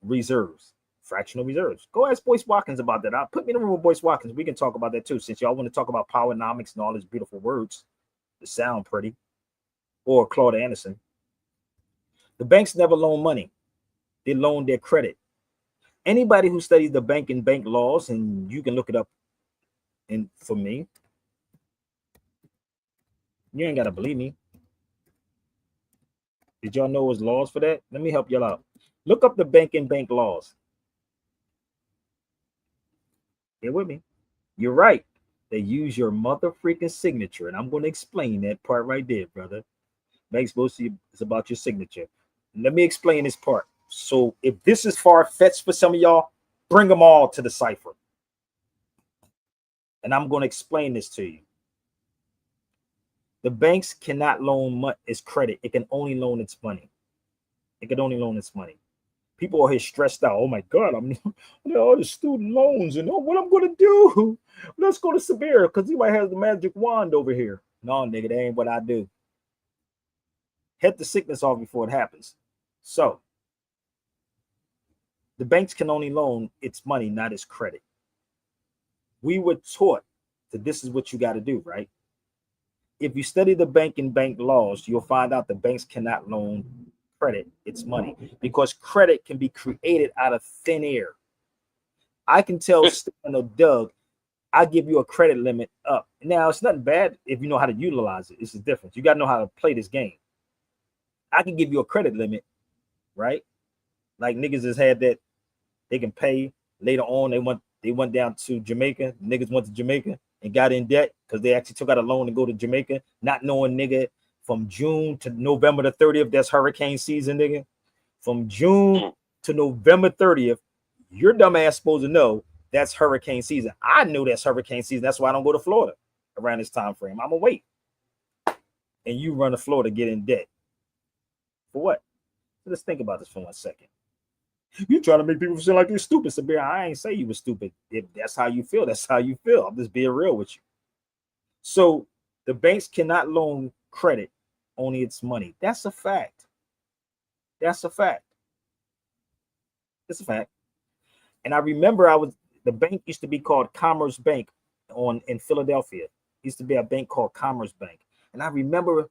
reserves. Fractional reserves. Go ask Boyce Watkins about that. I'll put me in the room with Boyce Watkins. We can talk about that too, since y'all want to talk about powernomics and all these beautiful words that sound pretty. Or Claude Anderson. The banks never loan money. They loan their credit. Anybody who studies the bank and bank laws, and you can look it up and for me, you ain't got to believe me. Did y'all know there's laws for that? Let me help y'all out. Look up the bank and bank laws. Get with me. You're right. They use your mother freaking signature, and I'm going to explain that part right there, brother. Bank's mostly it's about your signature. Let me explain this part. So if this is far-fetched for some of y'all, bring them all to the cipher. And I'm going to explain this to you. The banks cannot loan its credit. It can only loan its money. It can only loan its money. People are here stressed out. Oh my God, I'm all the student loans and what I'm going to do. Let's go to Sabir because he might have the magic wand over here. No, nigga, that ain't what I do. Head the sickness off before it happens. So the banks can only loan its money, not its credit. We were taught that this is what you got to do, right? If you study the bank and bank laws, you'll find out the banks cannot loan credit. It's money, because credit can be created out of thin air. I can tell Stan or Doug, I give you a credit limit up. Now, it's nothing bad if you know how to utilize it. It's the difference. You got to know how to play this game. I can give you a credit limit, right? Like niggas has had that. They can pay later on. They went down to Jamaica. Niggas went to Jamaica and got in debt because they actually took out a loan to go to Jamaica, not knowing, nigga, from June to November the 30th, that's hurricane season, nigga. From June to November 30th, your dumb ass supposed to know that's hurricane season. I knew that's hurricane season. That's why I don't go to Florida around this time frame. I'm gonna wait. And you run to Florida, get in debt. For what? Let's think about this for 1 second. You trying to make people feel like you're stupid, Sabir. I ain't say you were stupid. If that's how you feel, that's how you feel. I'm just being real with you. So the banks cannot loan credit, only its money. That's a fact. That's a fact. It's a fact. And I remember the bank used to be called Commerce Bank in Philadelphia. It used to be a bank called Commerce Bank. And I remember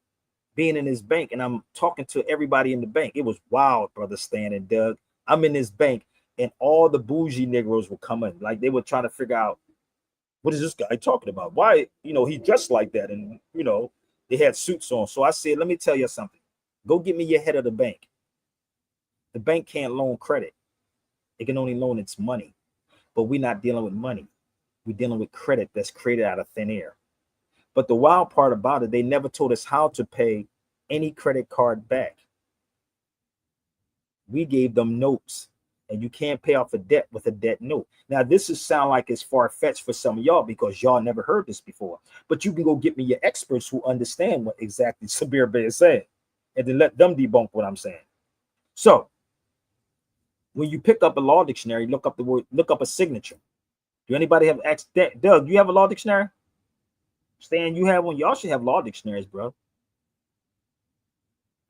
being in this bank and I'm talking to everybody in the bank. It was wild, brother Stan and Doug. I'm in this bank and all the bougie Negroes were coming. Like they were trying to figure out, what is this guy talking about? Why, he dressed like that? And, they had suits on. So I said, let me tell you something. Go get me your head of the bank. The bank can't loan credit. It can only loan its money. But we're not dealing with money. We're dealing with credit that's created out of thin air. But the wild part about it, they never told us how to pay any credit card back. We gave them notes, and you can't pay off a debt with a debt note. Now, this is sound like it's far-fetched for some of y'all because y'all never heard this before. But you can go get me your experts who understand what exactly Sabir Bey is saying, and then let them debunk what I'm saying. So, when you pick up a law dictionary, look up a signature. Do anybody have Doug, you have a law dictionary? Stan, you have one? Y'all should have law dictionaries, bro.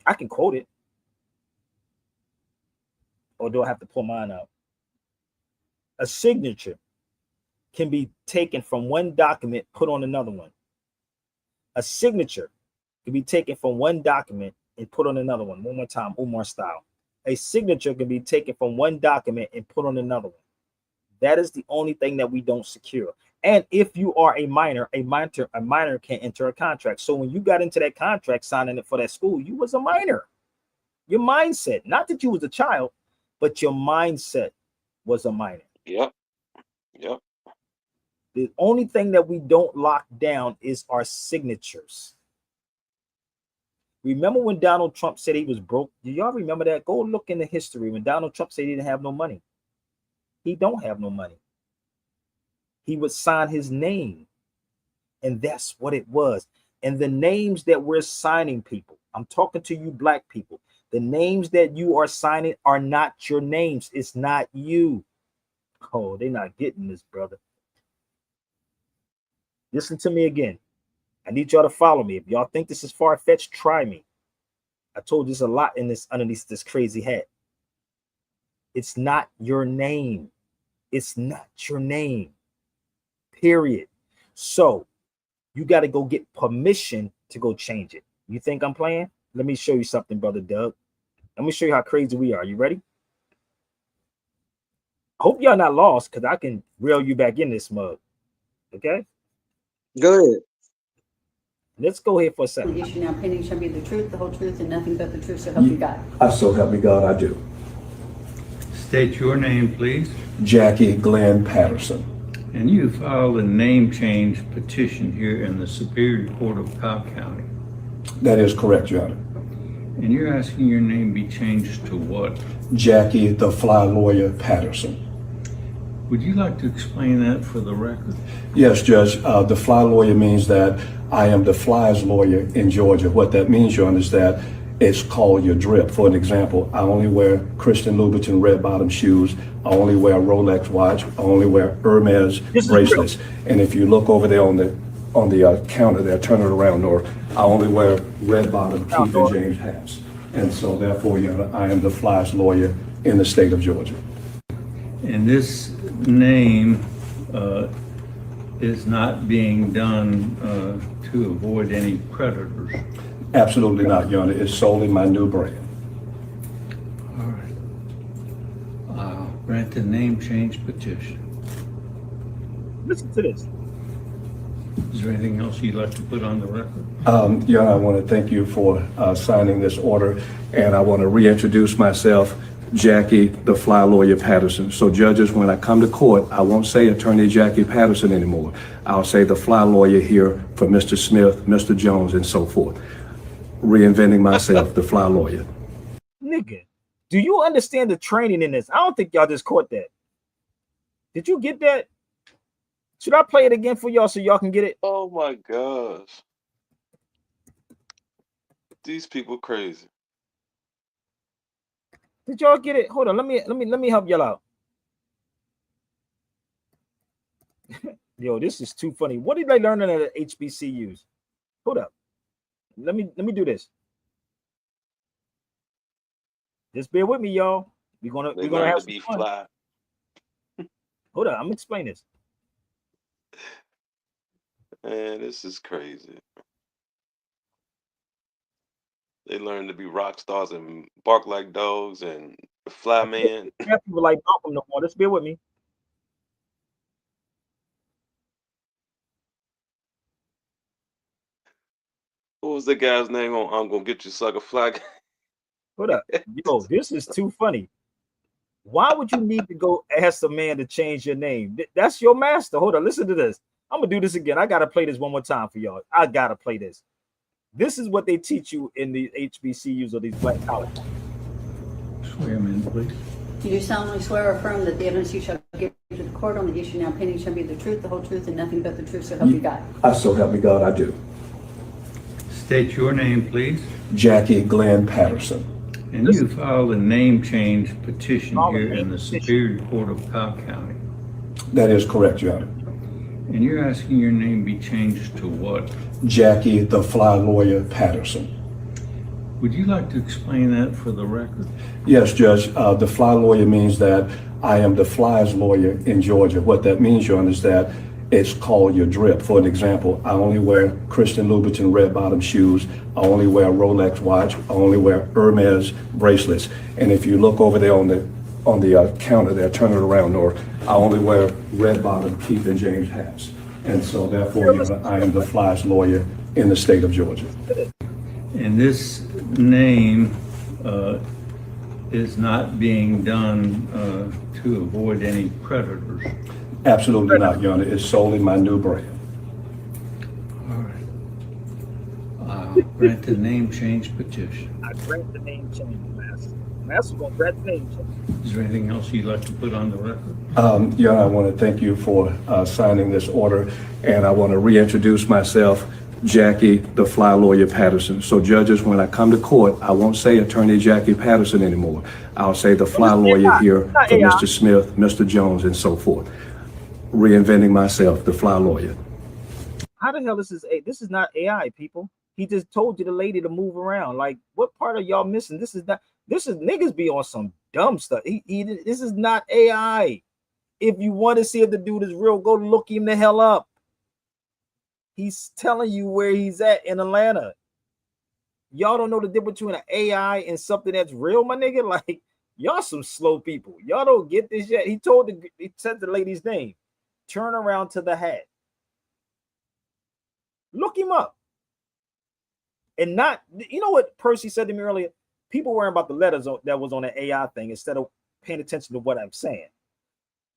I can quote it. Or do I have to pull mine out? A signature can be taken from one document, put on another one. A signature can be taken from one document and put on another one. One more time, Umar style. A signature can be taken from one document and put on another one. That is the only thing that we don't secure. And if you are a minor can't enter a contract. So when you got into that contract, signing it for that school, you was a minor. Your mindset, not that you was a child, but your mindset was a minor. Yep. The only thing that we don't lock down is our signatures. Remember when Donald Trump said he was broke? Do y'all remember that? Go look in the history when Donald Trump said he didn't have no money. He don't have no money. He would sign his name. And that's what it was. And the names that we're signing, people, I'm talking to you black people. The names that you are signing are not your names. It's not you. Oh, they're not getting this, brother. Listen to me again. I need y'all to follow me. If y'all think this is far-fetched, try me. I told you there's a lot in this underneath this crazy hat. It's not your name. It's not your name. Period. So you got to go get permission to go change it. You think I'm playing? Let me show you something, brother Doug. Let me show you how crazy we are. You ready? I hope y'all not lost because I can reel you back in this mug. Okay? Go ahead. Let's go here for a second. The issue now pending shall be the truth, the whole truth, and nothing but the truth, so help you God. So help me God, I do. State your name, please. Jackie Glenn Patterson. And you filed a name change petition here in the Superior Court of Cobb County. That is correct, Your Honor. And you're asking your name be changed to what? Jackie the Fly Lawyer Patterson. Would you like to explain that for the record? Yes, Judge. The Fly Lawyer means that I am the fly's lawyer in Georgia. What that means, Your Honor, is that it's called your drip. For an example, I only wear Christian Louboutin red bottom shoes. I only wear a Rolex watch. I only wear Hermes bracelets. And if you look over there on the counter there, turn it around, or I only wear red bottom Keith and James hats. And so therefore, Your Honor, I am the fly's lawyer in the state of Georgia. And this name is not being done to avoid any predators. Absolutely not, Your Honor. It's solely my new brand. All right. I'll grant the name change petition. Listen to this. Is there anything else you'd like to put on the record? Your Honor, I want to thank you for signing this order, and I want to reintroduce myself, Jackie, the Fly Lawyer Patterson. So judges, when I come to court, I won't say Attorney Jackie Patterson anymore. I'll say the Fly Lawyer here for Mr. Smith, Mr. Jones, and so forth. Reinventing myself, the Fly Lawyer. Nigga, do you understand the training in this? I don't think y'all just caught that. Did you get that? Should I play it again for y'all so y'all can get it? Oh my gosh. These people crazy. Did y'all get it? Hold on, let me help y'all out. Yo, this is too funny. What did they learn at the HBCUs? Hold up. Let me do this. Just bear with me, y'all. We're gonna have to be fun. fly. Hold on, I'm gonna explain this. Man, this is crazy. They learn to be rock stars and bark like dogs and fly man. People like Malcolm no more. Just bear with me. What was the guy's name on I'm Gonna Get You Sucker Fly? Hold up. Yo, this is too funny. Why would you need to go ask a man to change your name? That's your master. Hold on, listen to this. I'm gonna do this again. I gotta play this one more time for y'all. I gotta play this. This is what they teach you in the HBCUs or these black colleges. Swear him in, please. You do solemnly swear or affirm that the evidence you shall give to the court on the issue now pending shall be the truth, the whole truth, and nothing but the truth, so help you God. So help me God, I do. State your name, please. Jackie Glenn Patterson. And you filed a name change petition here in the Superior Court of Cobb County. That is correct, Your Honor. And you're asking your name be changed to what? Jackie, the Fly Lawyer Patterson. Would you like to explain that for the record? Yes, Judge. The Fly Lawyer means that I am the fly's lawyer in Georgia. What that means, Your Honor, is that it's called your drip. For an example, I only wear Christian Louboutin red bottom shoes. I only wear a Rolex watch. I only wear Hermes bracelets. And if you look over there on the counter there, turn it around, or I only wear red bottom Keith and James hats. And so therefore, I am the fly's lawyer in the state of Georgia. And this name is not being done to avoid any predators. Absolutely not, Your Honor. It's solely my new brand. All right. I'll grant the name change petition. I grant the name change, Master. Master gonna grant the name change. Is there anything else you'd like to put on the record? Your Honor, I want to thank you for signing this order, and I want to reintroduce myself, Jackie, the Fly Lawyer Patterson. So judges, when I come to court, I won't say Attorney Jackie Patterson anymore. I'll say the Fly Lawyer here for Mr. Smith, Mr. Jones, and so forth. Reinventing myself, the Fly Lawyer. How the hell this is not AI, people? He just told you the lady to move around. Like, what part are y'all missing? This is niggas be on some dumb stuff. This is not AI. If you want to see if the dude is real, go look him the hell up. He's telling you where he's at in Atlanta. Y'all don't know the difference between an AI and something that's real, my nigga. Like, y'all some slow people. Y'all don't get this yet. He said the lady's name. Turn around to the hat. Look him up. And not, you know what Percy said to me earlier? People worrying about the letters that was on the AI thing instead of paying attention to what I'm saying.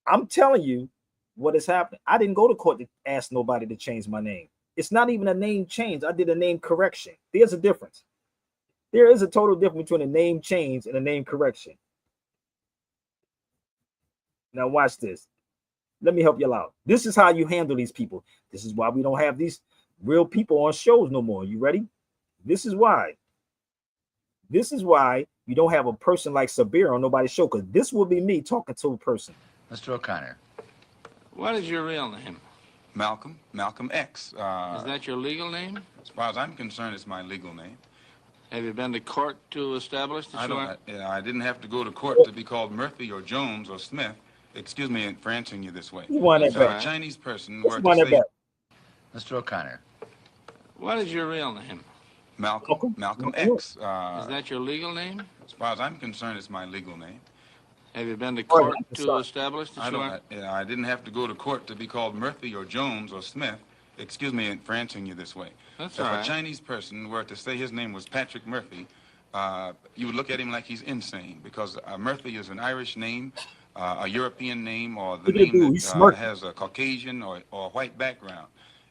I'm telling you what is happening. I didn't go to court to ask nobody to change my name. It's not even a name change. I did a name correction. There's a difference. There is a total difference between a name change and a name correction. Now watch this. Let me help you out. This is how you handle these people. This is why we don't have these real people on shows no more. You ready? This is why. This is why you don't have a person like Sabir on nobody's show, because this will be me talking to a person. Mr. O'Connor. What is your real name? Malcolm X. Is that your legal name? As far as I'm concerned, it's my legal name. Have you been to court to establish the I swear? I didn't have to go to court to be called Murphy or Jones or Smith. Excuse me for answering you this way. You want that If back? a Chinese person What were you to want that say, back? Mr. O'Connor, what is your real name? Malcolm X. Is that your legal name? As far as I'm concerned, it's my legal name. Have you been to Brother, court to establish that you are? I didn't have to go to court to be called Murphy or Jones or Smith. Excuse me for answering you this way. That's If all a right. Chinese person were to say his name was Patrick Murphy, you would look at him like he's insane, because Murphy is an Irish name, a European name, or the Look at the name dude, he's that smirking. has a Caucasian or white background.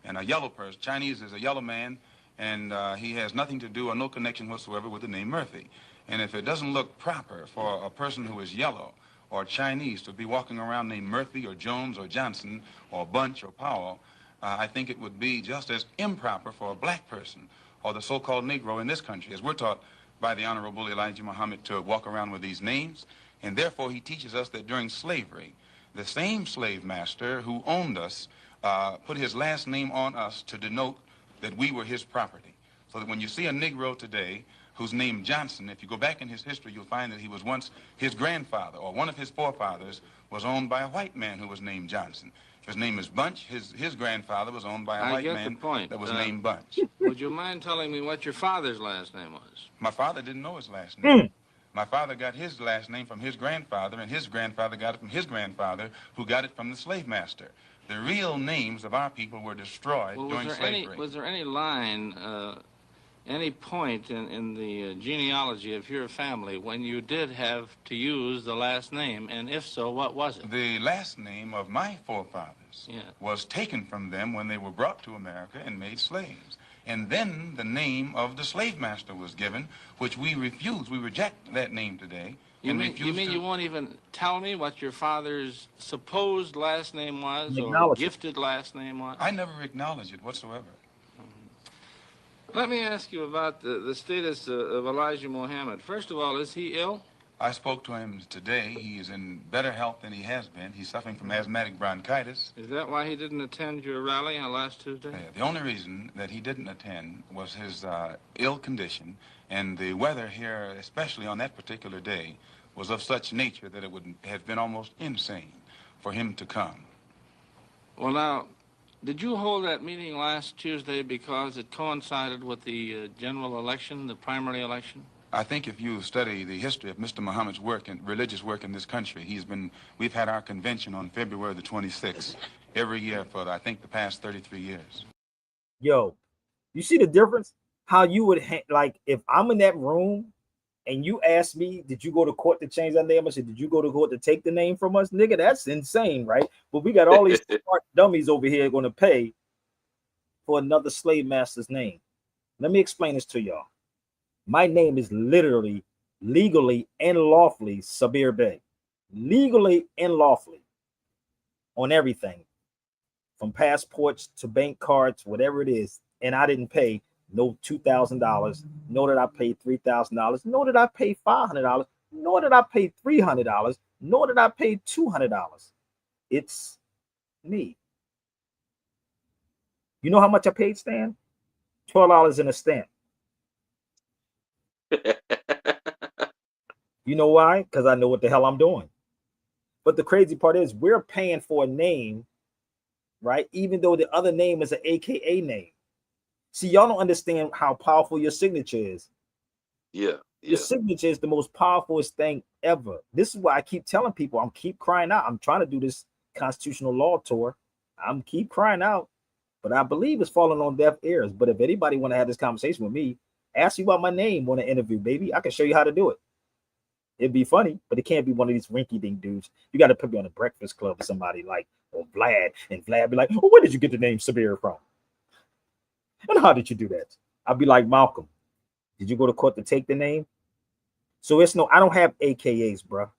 And a yellow person, Chinese is a yellow man, and he has nothing to do or no connection whatsoever with the name Murphy. And if it doesn't look proper for a person who is yellow or Chinese to be walking around named Murphy or Jones or Johnson or Bunch or Powell, I think it would be just as improper for a black person or the so-called Negro in this country, as we're taught by the Honorable Elijah Muhammad to walk around with these names. And therefore, he teaches us that during slavery, the same slave master who owned us put his last name on us to denote that we were his property. So that when you see a Negro today who's named Johnson, if you go back in his history, you'll find that he was once his grandfather or one of his forefathers was owned by a white man who was named Johnson. If his name is Bunch, his grandfather was owned by a white man that was named Bunch. Would you mind telling me what your father's last name was? My father didn't know his last name. My father got his last name from his grandfather, and his grandfather got it from his grandfather, who got it from the slave master. The real names of our people were destroyed during slavery. Was there any line, any point in the genealogy of your family when you did have to use the last name, and if so, what was it? The last name of my forefathers was taken from them when they were brought to America and made slaves. And then the name of the slave master was given, which we refuse. We reject that name today. You mean you won't even tell me what your father's supposed last name was or gifted last name was? I never acknowledge it whatsoever. Let me ask you about the status of Elijah Muhammad. First of all, is he ill? I spoke to him today. He is in better health than he has been. He's suffering from asthmatic bronchitis. Is that why he didn't attend your rally on last Tuesday? The only reason that he didn't attend was his ill condition, and the weather here, especially on that particular day, was of such nature that it would have been almost insane for him to come. Well, now, did you hold that meeting last Tuesday because it coincided with the general election, the primary election? I think if you study the history of Mr. Muhammad's work and religious work in this country, we've had our convention on February the 26th every year for, I think, the past 33 years. Yo, you see the difference? How you would, like, if I'm in that room and you ask me, did you go to court to change that name? I said, did you go to court to take the name from us? Nigga, that's insane, right? But we got all these smart dummies over here going to pay for another slave master's name. Let me explain this to y'all. My name is literally, legally, and lawfully Sabir Bey. Legally and lawfully on everything, from passports to bank cards, whatever it is. And I didn't pay no $2,000, nor did I pay $3,000, nor did I pay $500, nor did I pay $300, nor did I pay $200. It's me. You know how much I paid, Stan? $12 in a stamp. You know why? Because I know what the hell I'm doing. But the crazy part is we're paying for a name, right? Even though the other name is an AKA name. See, y'all don't understand how powerful your signature is. Yeah. Your signature is the most powerful thing ever. This is why I keep telling people, I'm keep crying out. I'm trying to do this constitutional law tour. I'm keep crying out, but I believe it's falling on deaf ears. But if anybody want to have this conversation with me, ask you about my name on an interview, baby. I can show you how to do it. It'd be funny, but it can't be one of these rinky-dink dudes. You got to put me on a Breakfast Club with somebody like, or Vlad, and Vlad be like, oh, where did you get the name Sabir from? And how did you do that? I'll be like, Malcolm, did you go to court to take the name? So it's no, I don't have AKAs, bro.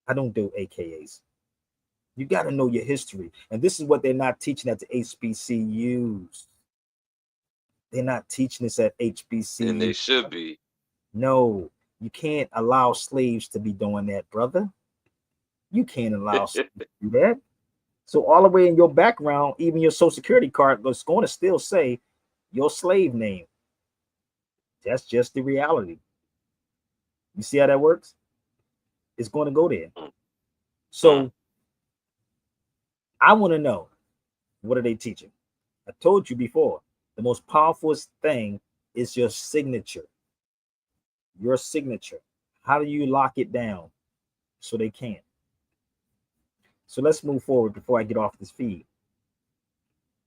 I don't do AKAs. You got to know your history. And this is what they're not teaching at the HBCUs. They're not teaching this at HBCUs. And they should be. No, you can't allow slaves to be doing that, brother. You can't allow slaves to do that. So all the way in your background, even your social security card is going to still say your slave name. That's just the reality. You see how that works? It's going to go there. So I want to know, what are they teaching? I told you before, the most powerful thing is your signature. Your signature. How do you lock it down so they can't? So let's move forward before I get off this feed.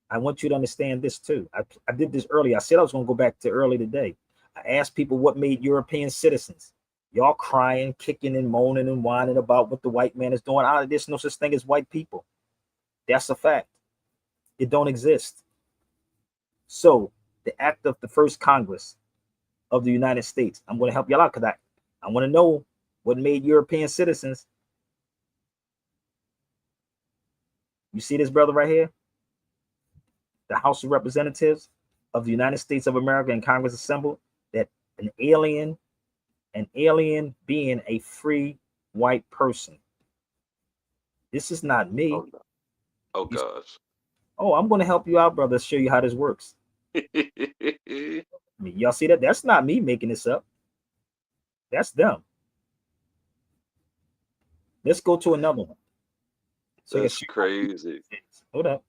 I want you to understand this too. I did this earlier. I said I was going to go back to early today. I asked people what made European citizens. Y'all crying, kicking and moaning and whining about what the white man is doing. Out of this, no such thing as white people. That's a fact. It don't exist. So the act of the first Congress of the United States, I'm going to help y'all out because I want to know what made European citizens. You see this brother right here? The House of Representatives of the United States of America and Congress assembled, that an alien being a free white person. This is not me. Oh, no. Oh gosh. Oh, I'm going to help you out, brother. Show you how this works. Y'all see that? That's not me making this up. That's them. Let's go to another one. So that's crazy. Hold up.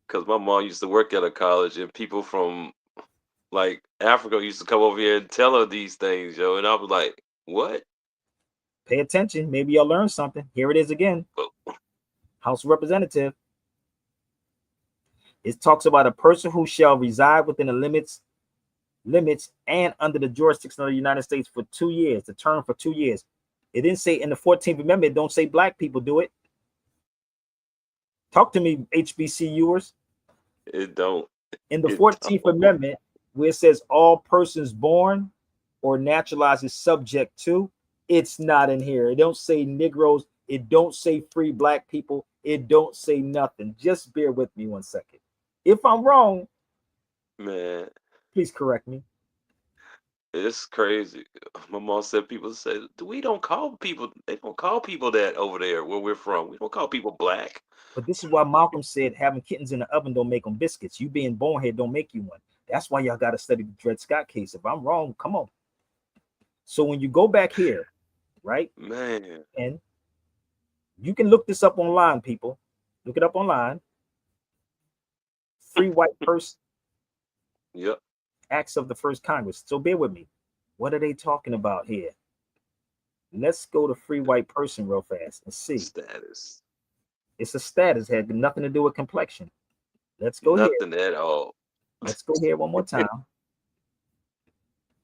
Because my mom used to work at a college, and people from like Africa used to come over here and tell her these things, yo. And I was like, what? Pay attention. Maybe you'll learn something. Here it is again. House of Representative. It talks about a person who shall reside within the limits and under the jurisdiction of the United States for 2 years, the term for 2 years. It didn't say in the 14th Amendment, it don't say black people do it. Talk to me, HBCUers. It don't. In the 14th Amendment, where it says all persons born or naturalized is subject to, it's not in here. It don't say Negroes. It don't say free black people. It don't say nothing. Just bear with me 1 second. If I'm wrong, man, please correct me. It's crazy. My mom said people say we don't call people. They don't call people that over there where we're from. We don't call people black. But this is why Malcolm said having kittens in the oven don't make them biscuits. You being born here don't make you one. That's why y'all got to study the Dred Scott case. If I'm wrong, come on. So when you go back here, right? Man. And you can look this up online, people. Look it up online. Free white person. Yep. Acts of the first Congress. So bear with me. What are they talking about here? Let's go to free white person real fast and see. Status. It's a status. It had nothing to do with complexion. Let's go nothing here. at all. Let's go here one more time.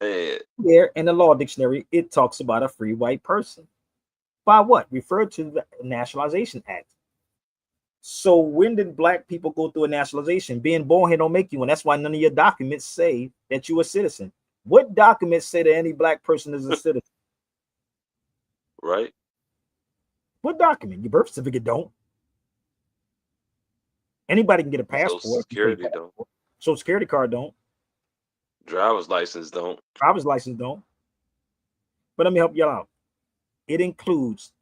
Man. Here in the law dictionary, it talks about a free white person. By what? Referred to the Nationalization Act. So when did black people go through a nationalization? Being born here don't make you one. That's why none of your documents say that you're a citizen. What documents say that any black person is a citizen? Right. What document? Your birth certificate don't. Anybody can get a passport. Social Security don't. Social Security card don't. Driver's license don't. Driver's license don't. But let me help y'all out. It includes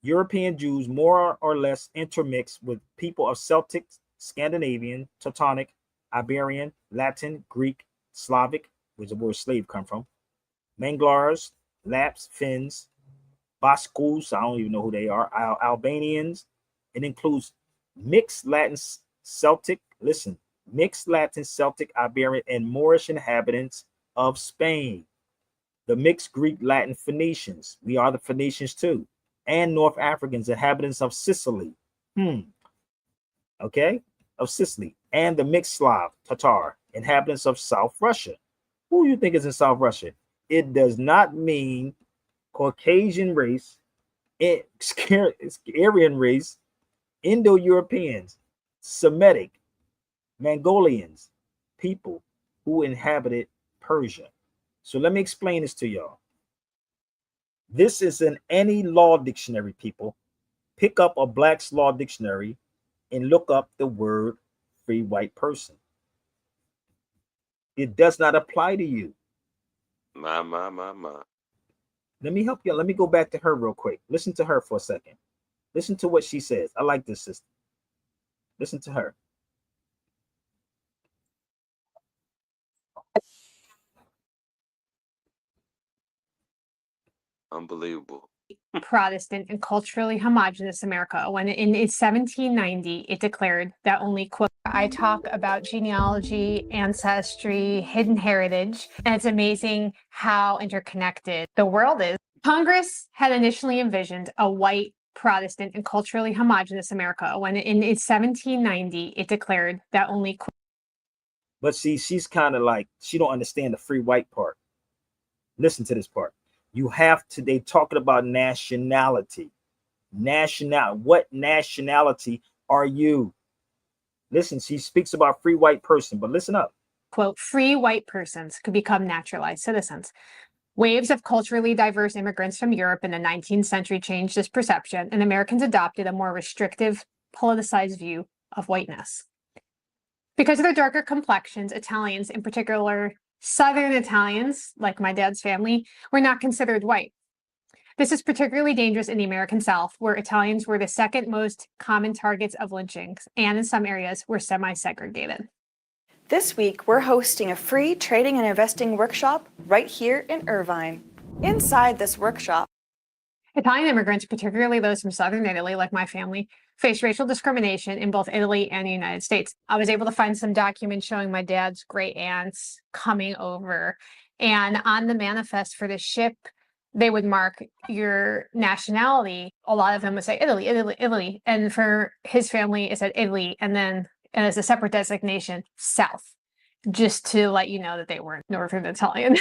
European Jews more or less intermixed with people of Celtic, Scandinavian, Teutonic, Iberian, Latin, Greek, Slavic, which the word slave come from, Manglars, Lapps, Finns, Basques, I don't even know who they are, Albanians. It includes mixed Latin, Celtic, listen, mixed Latin, Celtic, Iberian, and Moorish inhabitants of Spain. The mixed Greek, Latin, Phoenicians. We are the Phoenicians too. And North Africans, inhabitants of Sicily. Okay, of Sicily. And the mixed Slav, Tatar, inhabitants of South Russia. Who do you think is in South Russia? It does not mean Caucasian race, Aryan race, Indo-Europeans, Semitic, Mongolians, people who inhabited Persia. So let me explain this to y'all. This is in any law dictionary, people. Pick up a Black's Law Dictionary and look up the word free white person. It does not apply to you. My. Let me help you. Let me go back to her real quick. Listen to her for a second. Listen to what she says. I like this sister. Listen to her. Unbelievable. Protestant and culturally homogenous America when in 1790 it declared that only, quote, I talk about genealogy, ancestry, hidden heritage, and it's amazing how interconnected the world is. Congress had initially envisioned a white, Protestant, and culturally homogenous America when in 1790 it declared that only, quote. But see, she's kind of like, she don't understand the free white part. Listen to this part. You have to, they talking about nationality. What nationality are you? Listen, she speaks about free white person, but listen up. Quote, free white persons could become naturalized citizens. Waves of culturally diverse immigrants from Europe in the 19th century changed this perception, and Americans adopted a more restrictive, politicized view of whiteness. Because of their darker complexions, Italians, in particular Southern Italians, like my dad's family, were not considered white. This is particularly dangerous in the American South, where Italians were the second most common targets of lynchings, and in some areas were semi-segregated. This week, we're hosting a free trading and investing workshop right here in Irvine. Inside this workshop, Italian immigrants, particularly those from Southern Italy, like my family, faced racial discrimination in both Italy and the United States. I was able to find some documents showing my dad's great aunts coming over. And on the manifest for the ship, they would mark your nationality. A lot of them would say Italy, Italy, Italy. And for his family, it said Italy. And then as a separate designation, South, just to let you know that they weren't Northern Italian.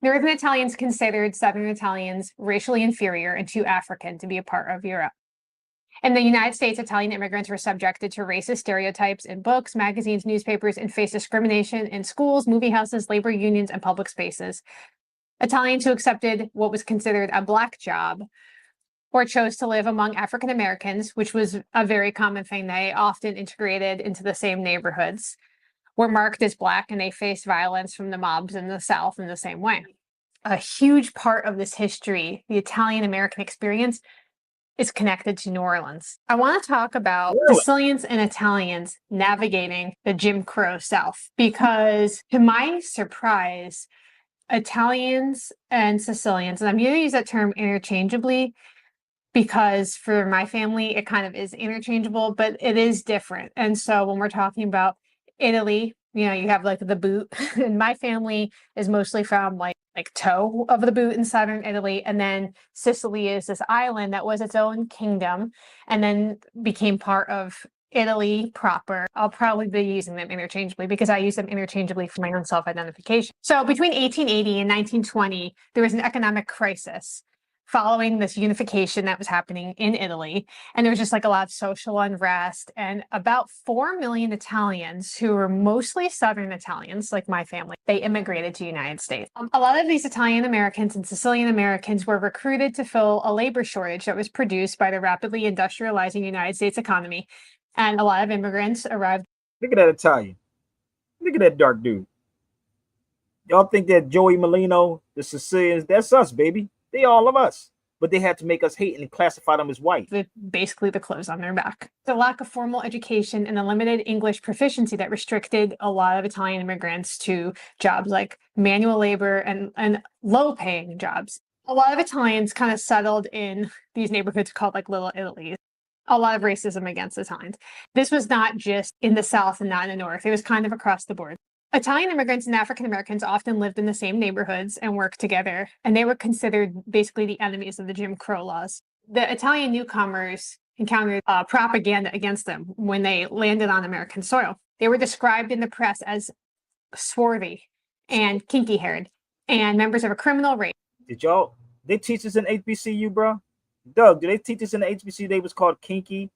Northern Italians considered Southern Italians racially inferior and too African to be a part of Europe. In the United States, Italian immigrants were subjected to racist stereotypes in books, magazines, newspapers, and faced discrimination in schools, movie houses, labor unions, and public spaces. Italians who accepted what was considered a black job or chose to live among African Americans, which was a very common thing, they often integrated into the same neighborhoods, were marked as black, and they faced violence from the mobs in the South in the same way. A huge part of this history, the Italian American experience, is connected to New Orleans. I want to talk about Sicilians and Italians navigating the Jim Crow South, because to my surprise, Italians and Sicilians, and I'm going to use that term interchangeably because for my family, it kind of is interchangeable, but it is different. And so when we're talking about Italy, you know, you have like the boot, and my family is mostly from like toe of the boot in southern Italy. And then Sicily is this island that was its own kingdom and then became part of Italy proper. I'll probably be using them interchangeably because I use them interchangeably for my own self-identification. So between 1880 and 1920, there was an economic crisis following this unification that was happening in Italy. And there was just like a lot of social unrest, and about 4 million Italians who were mostly Southern Italians, like my family, they immigrated to the United States. A lot of these Italian Americans and Sicilian Americans were recruited to fill a labor shortage that was produced by the rapidly industrializing United States economy. And a lot of immigrants arrived. Look at that Italian. Look at that dark dude. Y'all think that Joey Molino, the Sicilians, that's us, baby. They all of us, but they had to make us hate and classify them as white. Basically the clothes on their back. The lack of formal education and the limited English proficiency that restricted a lot of Italian immigrants to jobs like manual labor and low paying jobs. A lot of Italians kind of settled in these neighborhoods called like Little Italy. A lot of racism against Italians. This was not just in the South and not in the North. It was kind of across the board. Italian immigrants and African Americans often lived in the same neighborhoods and worked together, and they were considered basically the enemies of the Jim Crow laws. The Italian newcomers encountered propaganda against them when they landed on American soil. They were described in the press as swarthy and kinky-haired and members of a criminal race. They teach us in HBCU, bro? Doug, did they teach us in the HBCU they was called kinky,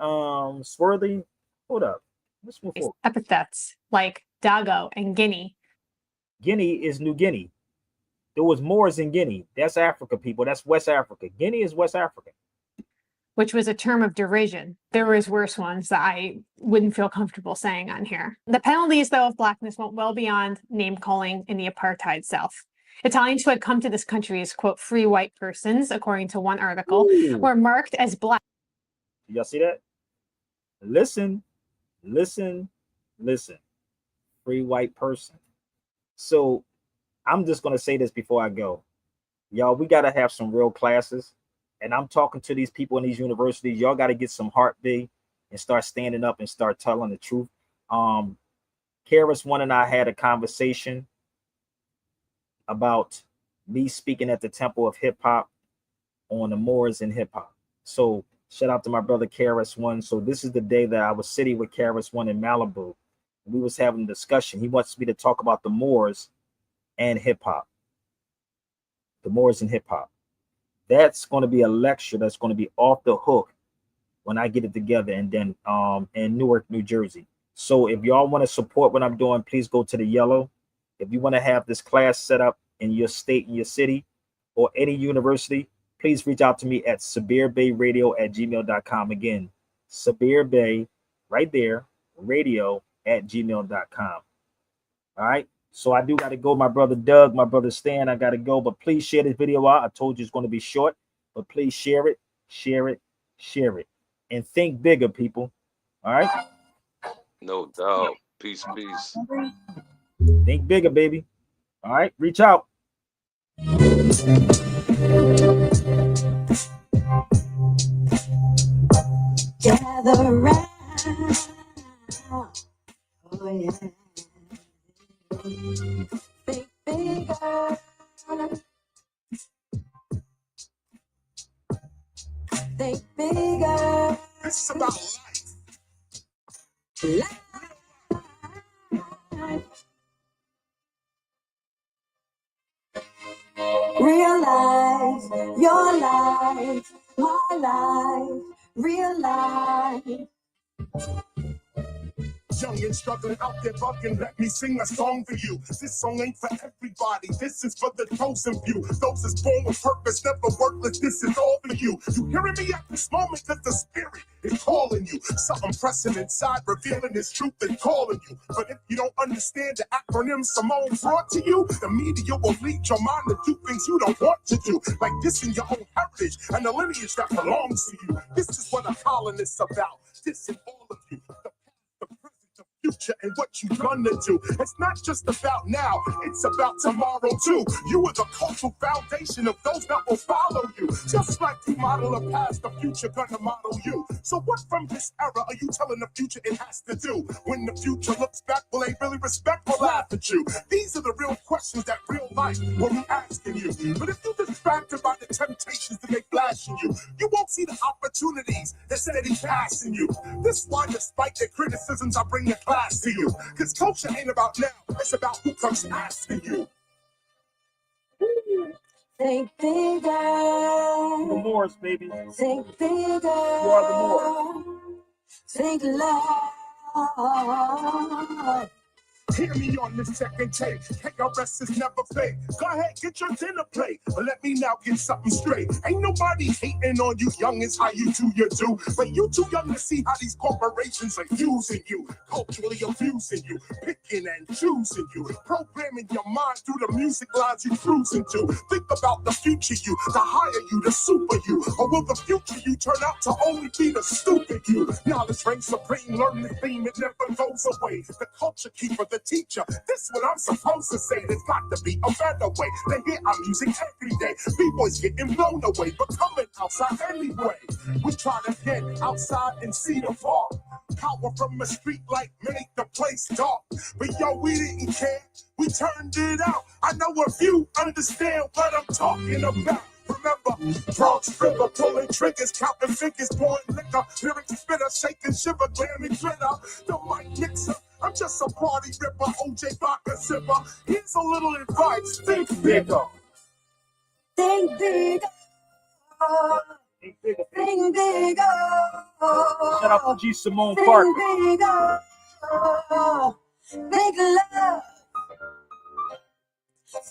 swarthy? Hold up. Let's move forward. Epithets like Dago and Guinea. Guinea is New Guinea. There was Moors in Guinea. That's Africa, people. That's West Africa. Guinea is West Africa. Which was a term of derision. There was worse ones that I wouldn't feel comfortable saying on here. The penalties, though, of blackness went well beyond name-calling in the apartheid South. Italians who had come to this country as, quote, free white persons, according to one article, were marked as black. Y'all see that? Listen. Free white person. So I'm just going to say this before I go. Y'all, we got to have some real classes. And I'm talking to these people in these universities. Y'all got to get some heartbeat and start standing up and start telling the truth. Karis One and I had a conversation about me speaking at the Temple of Hip Hop on the Moors in hip hop. So shout out to my brother Karis One. So this is the day that I was sitting with Karis One in Malibu. We was having a discussion. He wants me to talk about the Moors and hip hop. The Moors and hip hop. That's going to be a lecture that's going to be off the hook when I get it together, and then in Newark, New Jersey. So if y'all want to support what I'm doing, please go to the yellow. If you want to have this class set up in your state, in your city, or any university, please reach out to me at sabirbayradio@gmail.com. Again, Sabir Bey, right there, radio@gmail.com. All right. So I do got to go. My brother Doug, my brother Stan, I got to go. But please share this video out. I told you it's going to be short, but please share it, share it, share it. And think bigger, people. All right? No doubt. Peace, peace. Think bigger, baby. All right? Reach out. Gather round. Oh, yeah. Think bigger. Think bigger. This is about life. Realize your life, my life, realize. Young and struggling out there bugging, let me sing a song for you. This song ain't for everybody, this is for the chosen few. Those that's born with purpose, never worthless, this is all for you. You hearing me at this moment, cause the spirit is calling you. Something pressing inside, revealing his truth and calling you. But if you don't understand the acronym Simone brought to you, the media will lead your mind to do things you don't want to do. Like this in your own heritage and the lineage that belongs to you. This is what a colonist's about, this and all of you. Future and what you gonna do. It's not just about now, it's about tomorrow too. You are the cultural foundation of those that will follow you. Just like you model a past, the future gonna model you. So what from this era are you telling the future it has to do? When the future looks back, will they really respect or laugh at you? These are the real questions that real life will be asking you. But if you're distracted by the temptations that they flashing you, you won't see the opportunities that steady passing you. This is why despite their criticisms, I bring the class to you. Cause culture ain't about now, it's about who comes asking you. Think bigger. The Moors, baby. Think bigger. You are the Moors. Think loud. Hear me on this second take. KRS is never fake. Go ahead, get your dinner plate. But let me now get something straight. Ain't nobody hating on you, young is how you do your do. But you too young to see how these corporations are using you, culturally abusing you, picking and choosing you, programming your mind through the music lines you cruising to. Think about the future you, the higher you, the super you. Or will the future you turn out to only be the stupid you? Knowledge reigns supreme, learn the theme, it never goes away. The culture keeper, the teacher, this is what I'm supposed to say. There's got to be a better way. They hear our music every day. B-boys getting blown away, but coming outside anyway. We try to get outside and see the fall. Power from a street light made the place dark. But yo, we didn't care. We turned it out. I know a few understand what I'm talking about. Remember, Bronx River, pulling triggers, counting figures, pouring liquor, lyrics spitter, shaking, shiver, glamming glitter, the mic mixer. I'm just a party ripper, OJ vodka sipper. Here's a little advice, think bigger. Think bigger. Think bigger. Shout out to G. Simone Think Parker. bigger. Think love.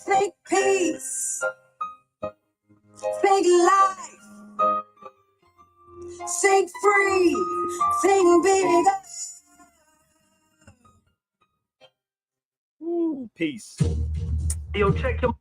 Think peace. Think life. Think free. Think bigger. Peace. Yo, check your